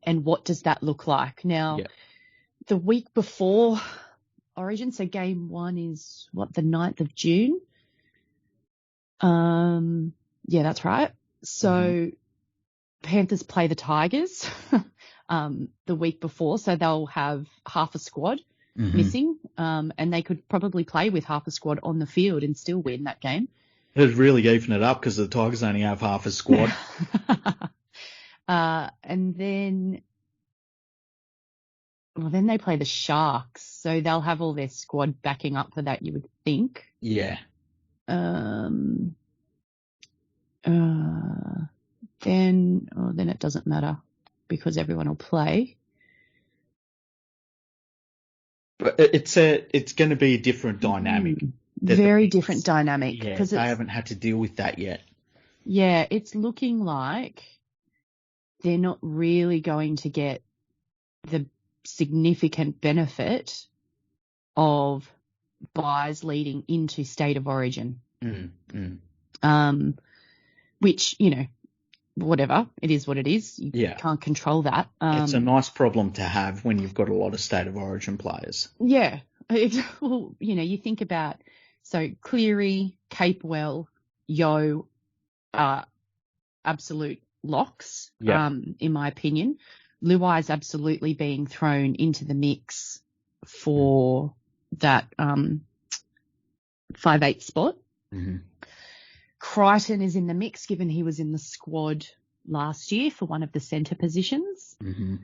And what does that look like? Now, the week before Origin, so game 1 is the 9th of June. Yeah, that's right. So Panthers play the Tigers the week before, so they'll have half a squad missing, and they could probably play with half a squad on the field and still win that game. It'd really even it up because the Tigers only have half a squad. And then they play the Sharks, so they'll have all their squad backing up for that, you would think. Yeah. Then it doesn't matter because everyone will play. But it's going to be a different dynamic. Very different dynamic. Yeah, they haven't had to deal with that yet. Yeah, it's looking like they're not really going to get the significant benefit of buys leading into State of Origin. Which, whatever, it is what it is. You can't control that. It's a nice problem to have when you've got a lot of State of Origin players. Yeah. Well, you think about, so Cleary, Capewell, Yeo are absolute locks, in my opinion. Luai's absolutely being thrown into the mix for that 5'8" spot. Mm-hmm. Crichton is in the mix, given he was in the squad last year for one of the centre positions,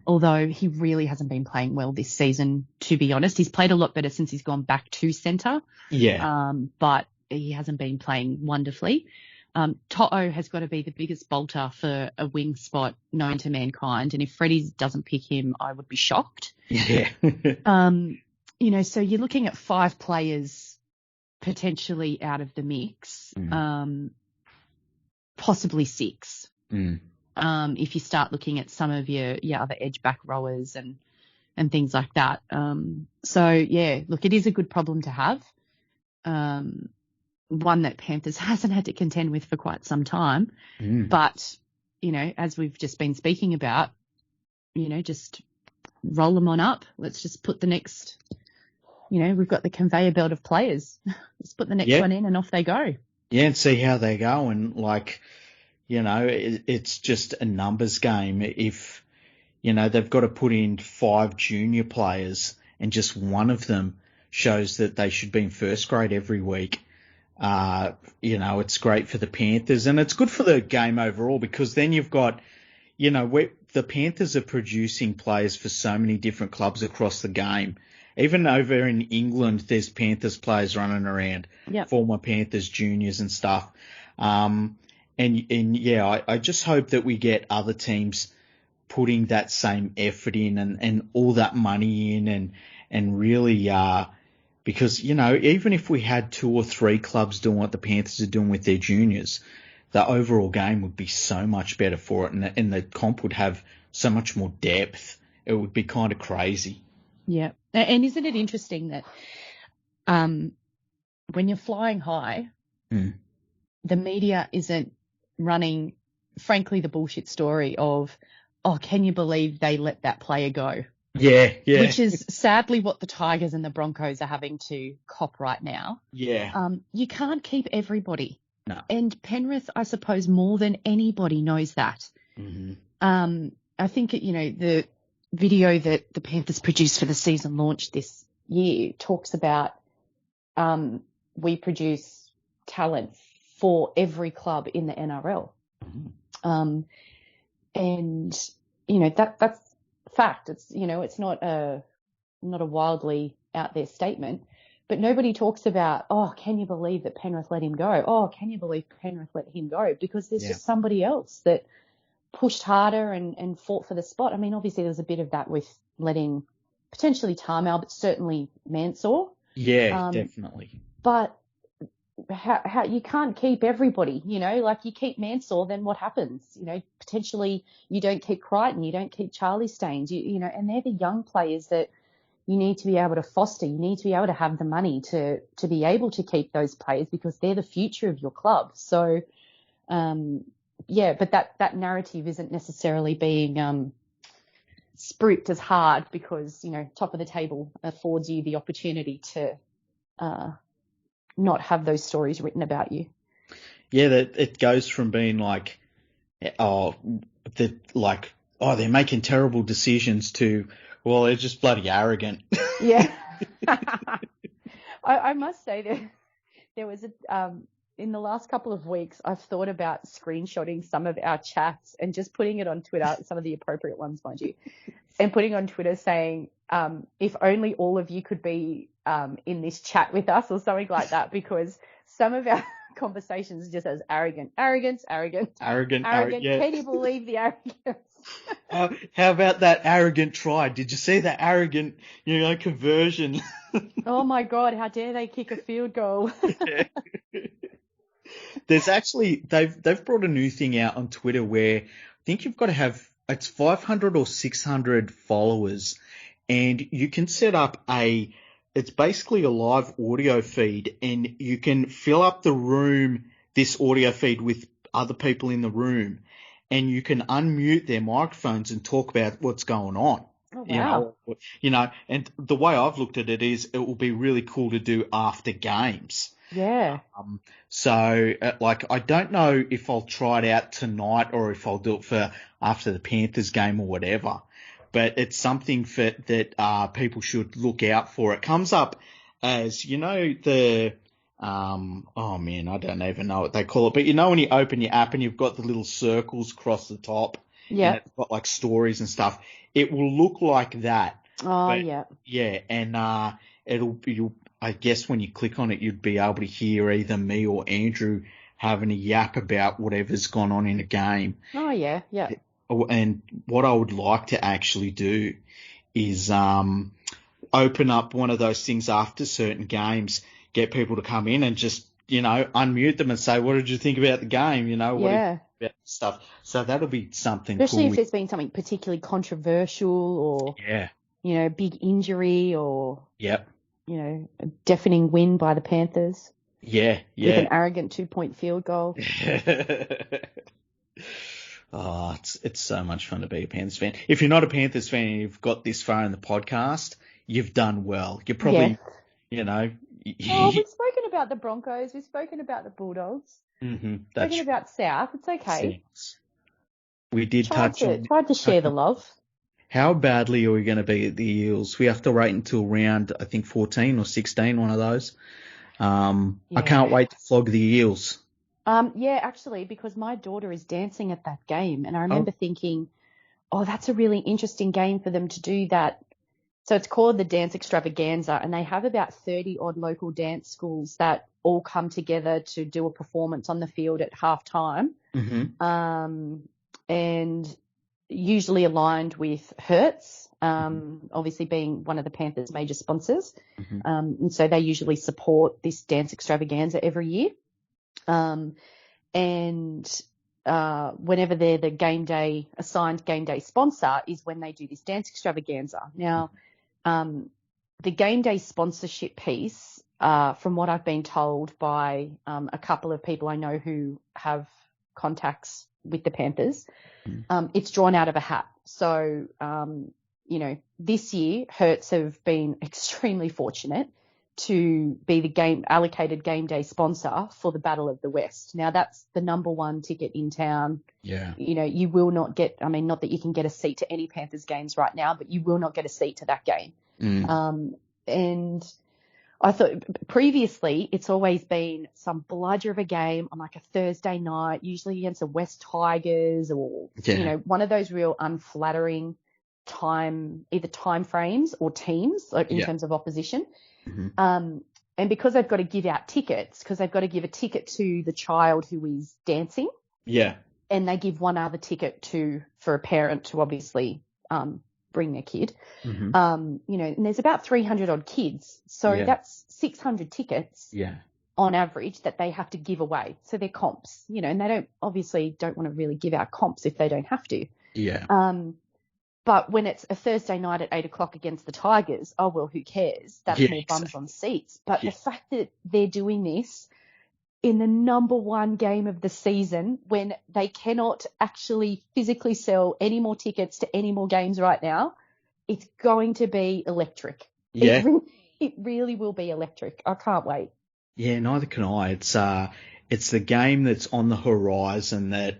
although he really hasn't been playing well this season, to be honest. He's played a lot better since he's gone back to centre, but he hasn't been playing wonderfully. To'o has got to be the biggest bolter for a wing spot known to mankind, and if Freddie doesn't pick him, I would be shocked. Yeah. So you're looking at 5 players potentially out of the mix, possibly 6. If you start looking at some of your other edge back rowers and things like that. Look, it is a good problem to have. One that Panthers hasn't had to contend with for quite some time. But, as we've just been speaking about, just roll them on up. Let's just put the next, we've got the conveyor belt of players. Let's put the next one in and off they go. Yeah, and see how they go. And it's just a numbers game. If, they've got to put in 5 junior players and just one of them shows that they should be in first grade every week, it's great for the Panthers and it's good for the game overall, because then you've got, the Panthers are producing players for so many different clubs across the game. Even over in England, there's Panthers players running around, former Panthers juniors and stuff. I just hope that we get other teams putting that same effort in and all that money in and really, because, even if we had 2 or 3 clubs doing what the Panthers are doing with their juniors, the overall game would be so much better for it, and the comp would have so much more depth. It would be kind of crazy. Yeah. And isn't it interesting that when you're flying high, the media isn't running, frankly, the bullshit story of, oh, can you believe they let that player go? Yeah. Which is sadly what the Tigers and the Broncos are having to cop right now. Yeah. You can't keep everybody. No. And Penrith, I suppose, more than anybody knows that. I think, the video that the Panthers produced for the season launch this year talks about we produce talent for every club in the NRL. That's fact. It's, it's not a wildly out there statement, but nobody talks about, oh, can you believe that Penrith let him go? Oh, can you believe Penrith let him go? Because there's just somebody else that pushed harder and fought for the spot. I mean, obviously there's a bit of that with letting potentially Tarmal, but certainly Mansour. Yeah, definitely. But how you can't keep everybody, like you keep Mansour, then what happens? Potentially you don't keep Crichton, you don't keep Charlie Staines, and they're the young players that you need to be able to foster. You need to be able to have the money to be able to keep those players, because they're the future of your club. So, but that narrative isn't necessarily being spruiked as hard, because, top of the table affords you the opportunity to not have those stories written about you. Yeah, that it goes from being like, they're making terrible decisions to, well, they're just bloody arrogant. Yeah. I must say that there was in the last couple of weeks, I've thought about screenshotting some of our chats and just putting it on Twitter, some of the appropriate ones, mind you, and putting on Twitter saying, if only all of you could be in this chat with us or something like that, because some of our conversations just as arrogant. Yeah. Can you believe the arrogance? How about that arrogant try? Did you see that arrogant, conversion? Oh my God, how dare they kick a field goal? Yeah. There's actually, they've brought a new thing out on Twitter where I think you've got to have, it's 500 or 600 followers, and you can set up it's basically a live audio feed, and you can fill up the room, this audio feed, with other people in the room. and you can unmute their microphones and talk about what's going on. Oh, wow. And the way I've looked at it is it will be really cool to do after games. Yeah. I don't know if I'll try it out tonight or if I'll do it for after the Panthers game or whatever. But it's something that people should look out for. It comes up as, I don't even know what they call it. But when you open your app and you've got the little circles across the top, Yeah. and it's got like stories and stuff, it will look like that. Oh, But, yeah. yeah, and I guess when you click on it, you'd be able to hear either me or Andrew having a yap about whatever's gone on in a game. Oh, yeah, yeah. And what I would like to actually do is open up one of those things after certain games, get people to come in and just, unmute them and say, what did you think about the game? What did you think about stuff? So that'll be something Especially cool. if there's been something particularly controversial or, big injury or, Yep. A deafening win by the Panthers. Yeah. With an arrogant 2-point field goal. Oh, it's so much fun to be a Panthers fan. If you're not a Panthers fan and you've got this far in the podcast, you've done well. You're probably, we've spoken about the Broncos. We've spoken about the Bulldogs. Mm-hmm, spoken about South. It's okay. We did tried to share the love. How badly are we going to be at the Eels? We have to wait until round, I think, 14 or 16, one of those. I can't wait to flog the Eels. Actually, because my daughter is dancing at that game, and I remember thinking, that's a really interesting game for them to do that. So it's called the Dance Extravaganza, and they have about 30 odd local dance schools that all come together to do a performance on the field at halftime. Mm-hmm. And usually aligned with Hertz, obviously being one of the Panthers' major sponsors. Mm-hmm. And so they usually support this dance extravaganza every year. Whenever they're the assigned game day sponsor is when they do this dance extravaganza. Now, the game day sponsorship piece, from what I've been told by a couple of people I know who have contacts with the Panthers, it's drawn out of a hat. So, this year Hertz have been extremely fortunate to be the allocated game day sponsor for the Battle of the West. Now that's the number one ticket in town. Yeah. You will not get, not that you can get a seat to any Panthers games right now, but you will not get a seat to that game. And I thought previously it's always been some bludger of a game on like a Thursday night, usually against the West Tigers or, one of those real unflattering either time frames or teams in terms of opposition. Mm-hmm. And because they've got to give out tickets, because they've got to give a ticket to the child who is dancing. Yeah. And they give one other ticket for a parent to obviously bring their kid. Mm-hmm. And there's about 300 odd kids. So that's 600 tickets on average that they have to give away. So they're comps, and they don't want to really give out comps if they don't have to. Yeah. But when it's a Thursday night at 8:00 against the Tigers, who cares? That's more bums on seats. But the fact that they're doing this in the number one game of the season when they cannot actually physically sell any more tickets to any more games right now, it's going to be electric. Yeah. It really will be electric. I can't wait. Yeah, neither can I. It's the game that's on the horizon that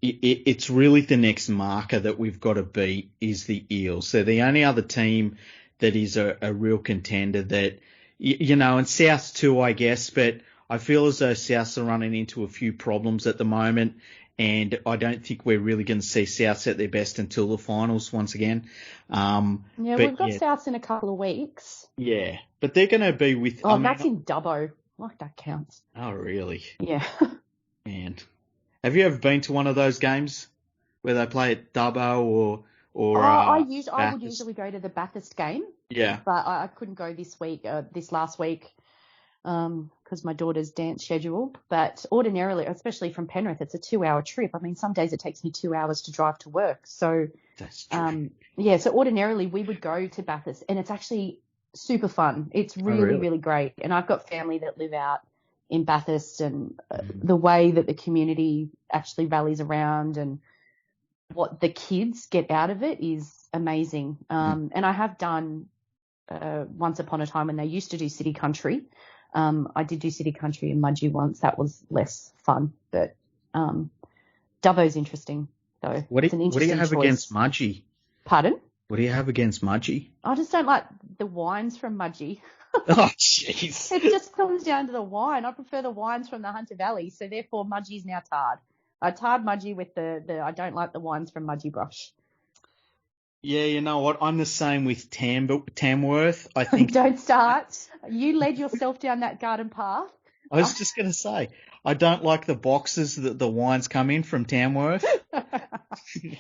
it's really the next marker that we've got to beat is the Eels. They're the only other team that is a real contender that, and South too, I guess, but I feel as though Souths are running into a few problems at the moment, and I don't think we're really going to see Souths at their best until the finals once again. We've got Souths in a couple of weeks. Yeah, but they're going to be with... that's in Dubbo. Like that counts. Oh, really? Yeah. Man. Have you ever been to one of those games where they play at Dubbo or I would usually go to the Bathurst game. Yeah. But I couldn't go this last week, because my daughter's dance schedule. But ordinarily, especially from Penrith, it's a 2-hour trip. Some days it takes me 2 hours to drive to work. So, that's true. So ordinarily we would go to Bathurst, and it's actually super fun. It's really, really great. And I've got family that live out in Bathurst, and the way that the community actually rallies around, and what the kids get out of it is amazing. And I have done once upon a time when they used to do City Country. I did do City Country in Mudgee once. That was less fun, but Dubbo's interesting though. What It's an do you interesting have choice. against Mudgee? Pardon? What do you have against Mudgee? I just don't like the wines from Mudgee. Oh, jeez. It just comes down to the wine. I prefer the wines from the Hunter Valley, so therefore Mudgee's now tarred. I tarred Mudgee with the I don't like the wines from Mudgee Brush. Yeah, you know what? I'm the same with Tamworth. I think Don't start. You led yourself down that garden path. I was just going to say, I don't like the boxes that the wines come in from Tamworth.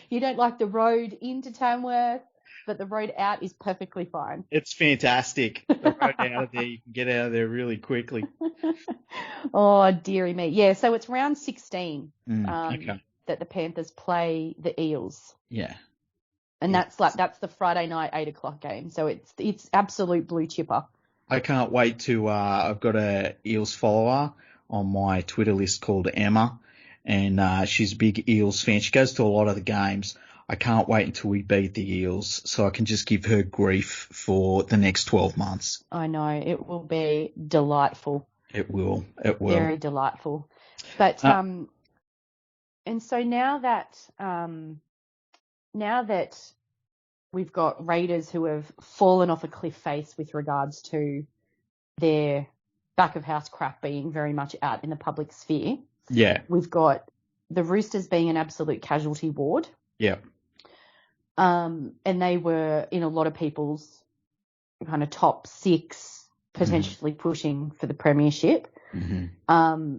You don't like the road into Tamworth, but the road out is perfectly fine. It's fantastic. The road out of there, you can get out of there really quickly. Oh, dearie me. Yeah, so it's round 16 Okay. that the Panthers play the Eels. Yeah. And that's the Friday night 8:00 game. So it's absolute blue chipper. I can't wait to, I've got a Eels follower on my Twitter list called Emma, and she's a big Eels fan. She goes to a lot of the games. I can't wait until we beat the Eels so I can just give her grief for the next 12 months. I know. It will be delightful. It will. It will. Very delightful. But, and so now that we've got Raiders who have fallen off a cliff face with regards to their back of house crap being very much out in the public sphere. Yeah. We've got the Roosters being an absolute casualty ward. Yeah. And they were in a lot of people's kind of top 6, potentially pushing for the premiership. Mm-hmm.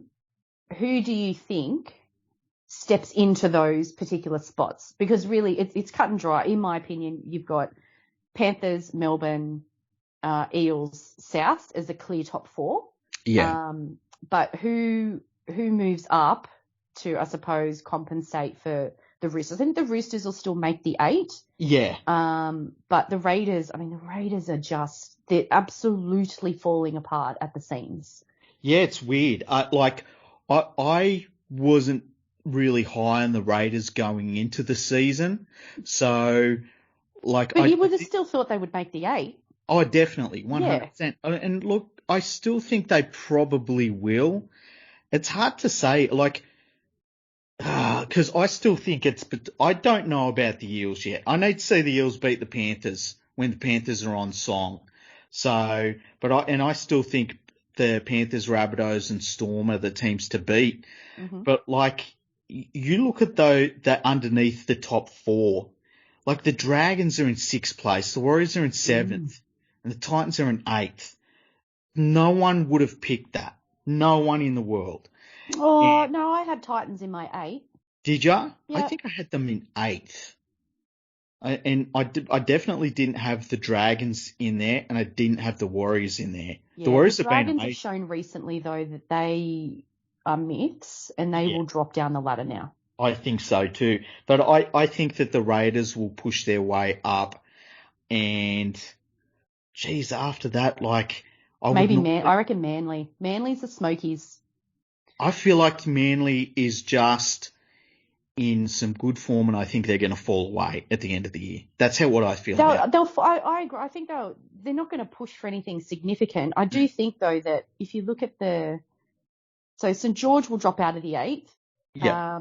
Who do you think steps into those particular spots? Because really it's cut and dry. In my opinion, you've got Panthers, Melbourne, Eels, South as the clear top 4. Yeah. But who moves up to, I suppose, compensate for the Roosters? I think the Roosters will still make the 8. Yeah. But the Raiders are they're absolutely falling apart at the seams. Yeah, it's weird. I wasn't really high on the Raiders going into the season, so But you would have still thought they would make the 8. Oh, definitely, 100%. And look, I still think they probably will. It's hard to say, because I still think I don't know about the Eels yet. I need to see the Eels beat the Panthers when the Panthers are on song. So, I still think the Panthers, Rabbitohs and Storm are the teams to beat. Mm-hmm. But you look at that underneath the top 4, the Dragons are in 6th place, the Warriors are in 7th, and the Titans are in 8th. No one would have picked that. No one in the world. Oh, no, I had Titans in my 8. Did ya? Yeah. I think I had them in 8th. I definitely didn't have the Dragons in there, and I didn't have the Warriors in there. Yeah, the Warriors the have been Dragons amazing. have shown recently, though, that they are myths, and they will drop down the ladder now. I think so too. But I think that the Raiders will push their way up, and geez, after that, I reckon Manly. Manly's the Smokies. I feel like Manly is just in some good form, and I think they're going to fall away at the end of the year. That's what I feel. I agree. I think they're not going to push for anything significant. I do think, though, that if you look at so St. George will drop out of the 8th. Yeah.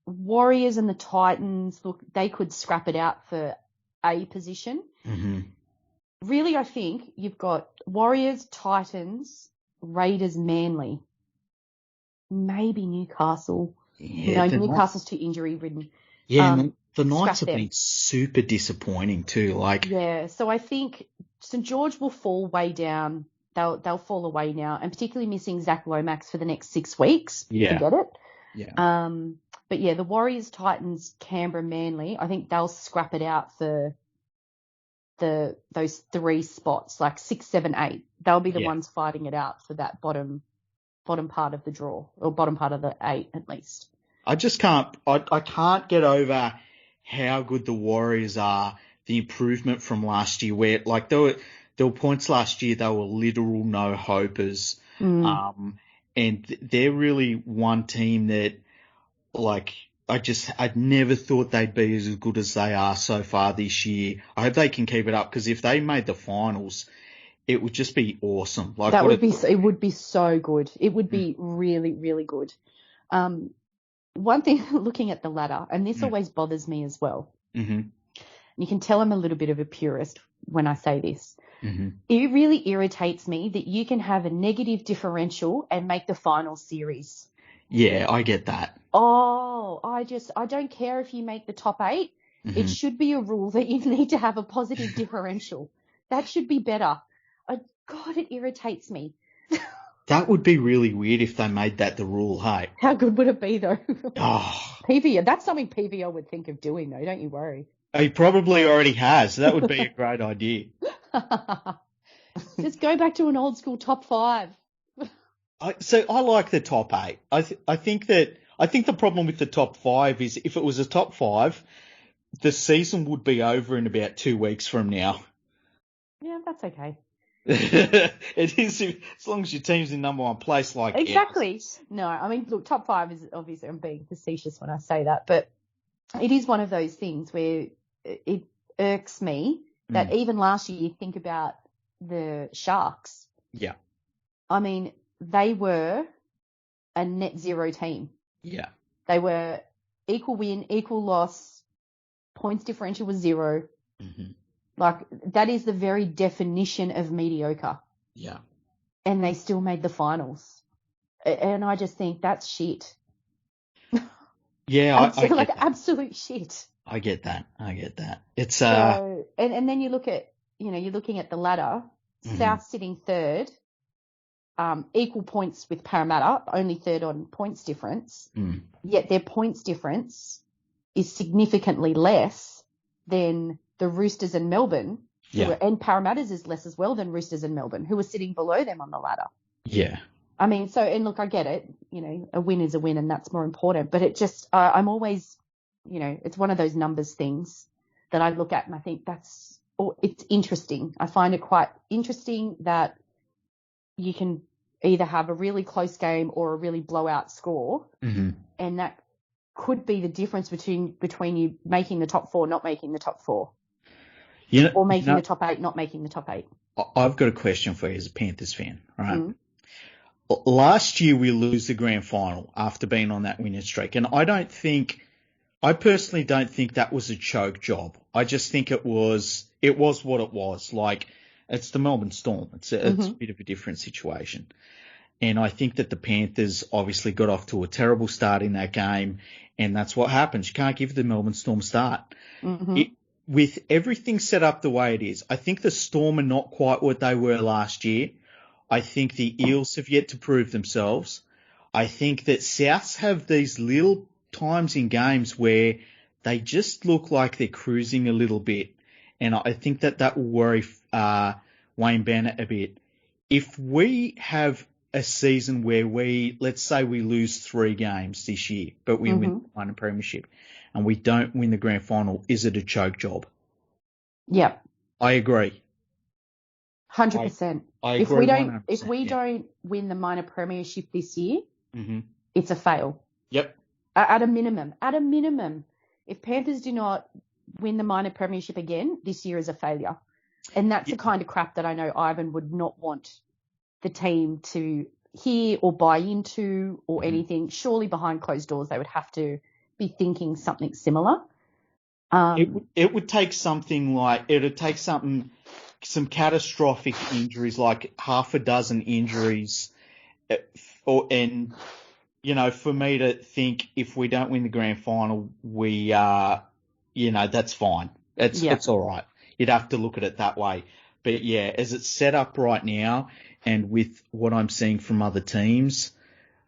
Warriors and the Titans, look, they could scrap it out for a position. Mm-hmm. Really, I think you've got Warriors, Titans, Raiders, Manly, maybe Newcastle. Yeah, Newcastle's too injury ridden. Yeah, and the Knights have been super disappointing too. Yeah, so I think St. George will fall way down. They'll fall away now, and particularly missing Zach Lomax for the next 6 weeks. Yeah. Forget it. Yeah. But yeah, the Warriors, Titans, Canberra, Manly, I think they'll scrap it out for those 3 spots, 6, 7, 8. They'll be the ones fighting it out for that bottom part of the draw, or bottom part of the 8 at least. I just can't. I can't get over how good the Warriors are. The improvement from last year, where there were points last year they were literal no hopers, and they're really one team that I'd never thought they'd be as good as they are so far this year. I hope they can keep it up, because if they made the finals, it would just be awesome. Like it would be so good. It would be really, really good. One thing, looking at the ladder, and this always bothers me as well. Mm-hmm. You can tell I'm a little bit of a purist when I say this. Mm-hmm. It really irritates me that you can have a negative differential and make the final series. Yeah, I get that. Oh, I don't care if you make the top 8. Mm-hmm. It should be a rule that you need to have a positive differential. That should be better. God, it irritates me. That would be really weird if they made that the rule, hey? How good would it be, though? Oh. PVO, that's something PVO would think of doing, though, don't you worry. He probably already has. That would be a great idea. Just go back to an old school top 5. So I like the top 8. I think the problem with the top 5 is if it was a top 5, the season would be over in about 2 weeks from now. Yeah, that's okay. It is, as long as your team's in number 1 place, like exactly. ours. No, I mean, look, top 5 is obviously, I'm being facetious when I say that, but it is one of those things where it irks me that even last year, you think about the Sharks. Yeah. I mean, they were a net zero team. Yeah. They were equal win, equal loss, points differential was 0. Mm-hmm. Like, that is the very definition of mediocre. Yeah. And they still made the finals. And I just think that's shit. Yeah, I get like that. Absolute shit. I get that. It's So, and then you look at, you're looking at the ladder. Mm-hmm. South sitting 3rd, equal points with Parramatta, only 3rd on points difference. Yet their points difference is significantly less than the Roosters and Melbourne, and Parramatta's is less as well than Roosters and Melbourne, who are sitting below them on the ladder. Yeah. I mean, and look, I get it. A win is a win, and that's more important. But it just, I'm always, it's one of those numbers things that I look at and I think it's interesting. I find it quite interesting that you can either have a really close game or a really blowout score, and that could be the difference between you making the top 4, not making the top 4. Or making the top 8, not making the top 8. I've got a question for you as a Panthers fan, right? Last year we lose the grand final after being on that winning streak, and I personally don't think that was a choke job. I just think it was what it was. Like, it's the Melbourne Storm. It's a bit of a different situation. And I think that the Panthers obviously got off to a terrible start in that game, and that's what happens. You can't give the Melbourne Storm a start. With everything set up the way it is, I think the Storm are not quite what they were last year. I think the Eels have yet to prove themselves. I think that Souths have these little times in games where they just look like they're cruising a little bit. And I think that will worry Wayne Bennett a bit. If we have a season where let's say we lose 3 games this year, but we win the minor premiership, and we don't win the grand final, is it a choke job? Yeah. I agree. 100%. I agree. If we don't win the minor premiership this year, mm-hmm. it's a fail. Yep. At a minimum, if Panthers do not win the minor premiership again, this year is a failure. And that's the kind of crap that I know Ivan would not want the team to hear or buy into or mm-hmm. anything. Surely behind closed doors they would have to be thinking something similar. It would take something like, some catastrophic injuries, like half a dozen injuries, for me to think if we don't win the grand final, we that's fine. It's all right. You'd have to look at it that way. But yeah, as it's set up right now, and with what I'm seeing from other teams,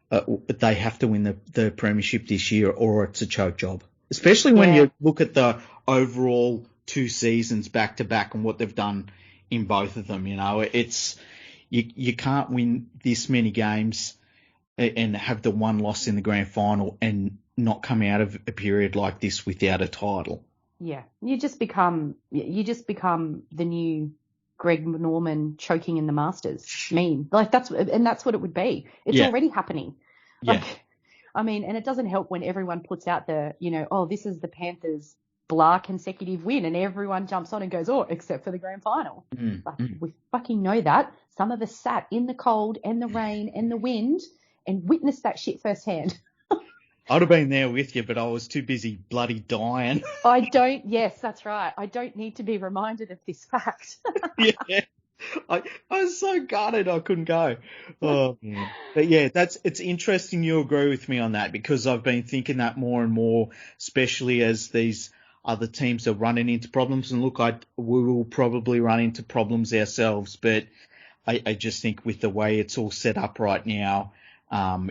they have to win the premiership this year, or it's a choke job. Especially when you look at the overall 2 seasons back to back and what they've done in both of them. It's you can't win this many games and have the one loss in the grand final and not come out of a period like this without a title. Yeah, you just become the new Greg Norman choking in the Masters meme. Like that's what it would be. It's already happening. Yeah. I mean, and it doesn't help when everyone puts out the, oh, this is the Panthers' blah consecutive win, and everyone jumps on and goes, oh, except for the grand final. Like, we fucking know that. Some of us sat in the cold and the rain and the wind and witnessed that shit firsthand. I'd have been there with you, but I was too busy bloody dying. Yes, that's right. I don't need to be reminded of this fact. Yeah. I was so gutted I couldn't go. Oh, man. But yeah, it's interesting you agree with me on that, because I've been thinking that more and more, especially as these other teams are running into problems. And look, we will probably run into problems ourselves, but I just think with the way it's all set up right now,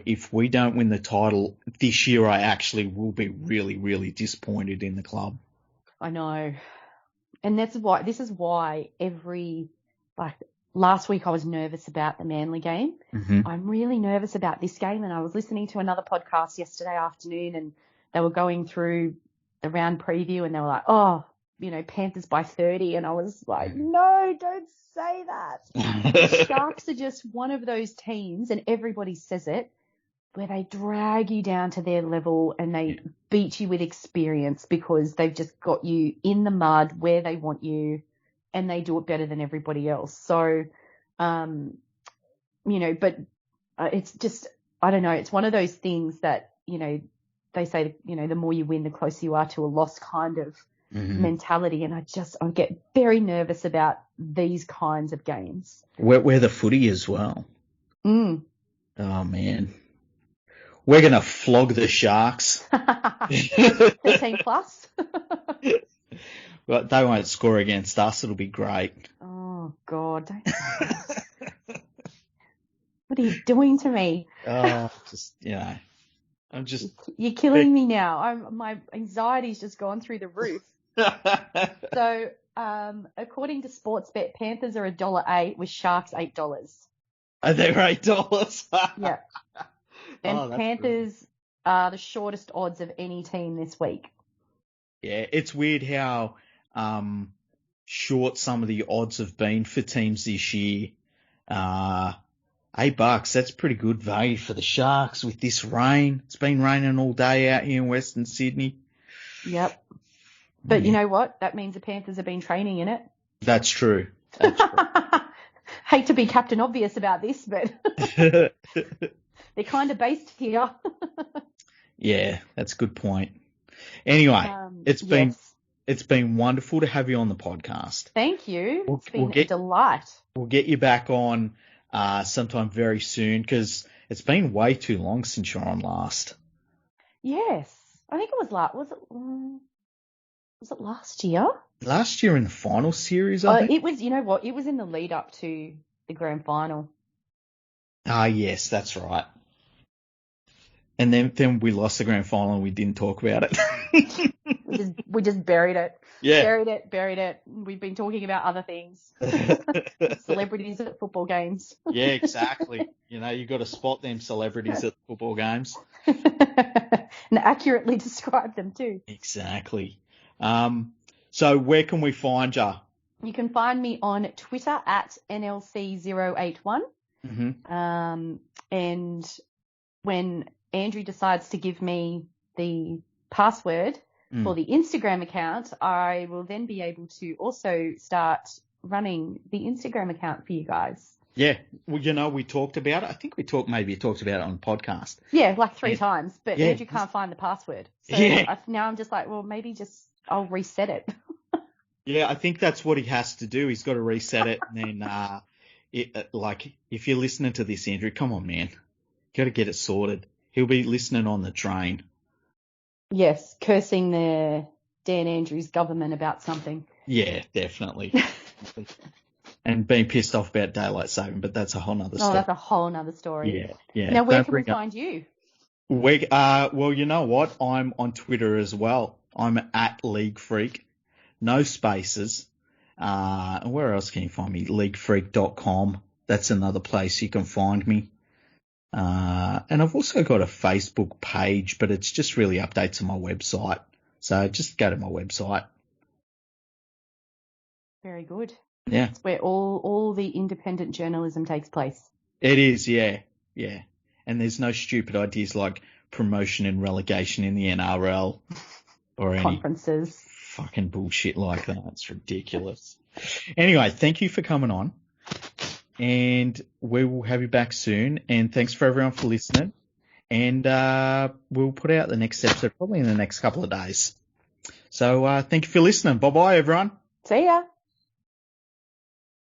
if we don't win the title this year, I actually will be really, really disappointed in the club. I know. And this is why last week I was nervous about the Manly game. Mm-hmm. I'm really nervous about this game. And I was listening to another podcast yesterday afternoon, and they were going through the round preview, and they were like, oh, Panthers by 30. And I was like, no, don't say that. The Sharks are just one of those teams, and everybody says it, where they drag you down to their level and they beat you with experience, because they've just got you in the mud where they want you, and they do it better than everybody else. So, but it's just, I don't know, it's one of those things that, they say, the more you win, the closer you are to a loss kind of mentality. And I get very nervous about these kinds of games. We're the footy as well. Oh, man. We're going to flog the Sharks. 13 plus. But they won't score against us. It'll be great. Oh, God. What are you doing to me? I'm just... You're killing me now. My anxiety's just gone through the roof. So, according to Sportsbet, Panthers are $1.08 with Sharks $8. Are they $8? Yeah. And Panthers are the shortest odds of any team this week. Yeah, it's weird how short some of the odds have been for teams this year. $8, that's pretty good value for the Sharks with this rain. It's been raining all day out here in Western Sydney. Yep. But you know what? That means the Panthers have been training in it. That's true. Hate to be Captain Obvious about this, but they're kind of based here. Yeah, that's a good point. Anyway, it's been wonderful to have you on the podcast. Thank you. It's been a delight. We'll get you back on sometime very soon, because it's been way too long since you're on last. Yes, I think it was was it last year? Last year in the final series, I think. It was. You know what? It was in the lead up to the grand final. Yes, that's right. And then we lost the grand final and we didn't talk about it. we just buried it. Yeah. Buried it. We've been talking about other things. Celebrities at football games. Yeah, exactly. You got to spot them celebrities at football games. And accurately describe them too. Exactly. So where can we find you? You can find me on Twitter at NLC081. Mm-hmm. And when Andrew decides to give me the password for the Instagram account, I will then be able to also start running the Instagram account for you guys. Yeah. Well, we talked about it. I think we talked about it on podcast. Yeah, like 3 times, but Andrew can't find the password. So now I'm just like, well, maybe I'll reset it. Yeah, I think that's what he has to do. He's got to reset it. And then, if you're listening to this, Andrew, come on, man. You got to get it sorted. He'll be listening on the train. Yes, cursing the Dan Andrews government about something. Yeah, definitely. And being pissed off about daylight saving, but that's a whole nother story. Oh, that's a whole nother story. Yeah. Now, where can we find you? Well, you know what? I'm on Twitter as well. I'm at League Freak. No spaces. Where else can you find me? Leaguefreak.com. That's another place you can find me. And I've also got a Facebook page, but it's just really updates on my website. So just go to my website. Very good. Yeah. It's where all the independent journalism takes place. It is, yeah. Yeah. And there's no stupid ideas like promotion and relegation in the NRL or any Conferences. fucking bullshit like that. It's ridiculous. Anyway, thank you for coming on, and we will have you back soon. And thanks for everyone for listening. And we'll put out the next episode probably in the next couple of days. So thank you for listening. Bye-bye, everyone. See ya.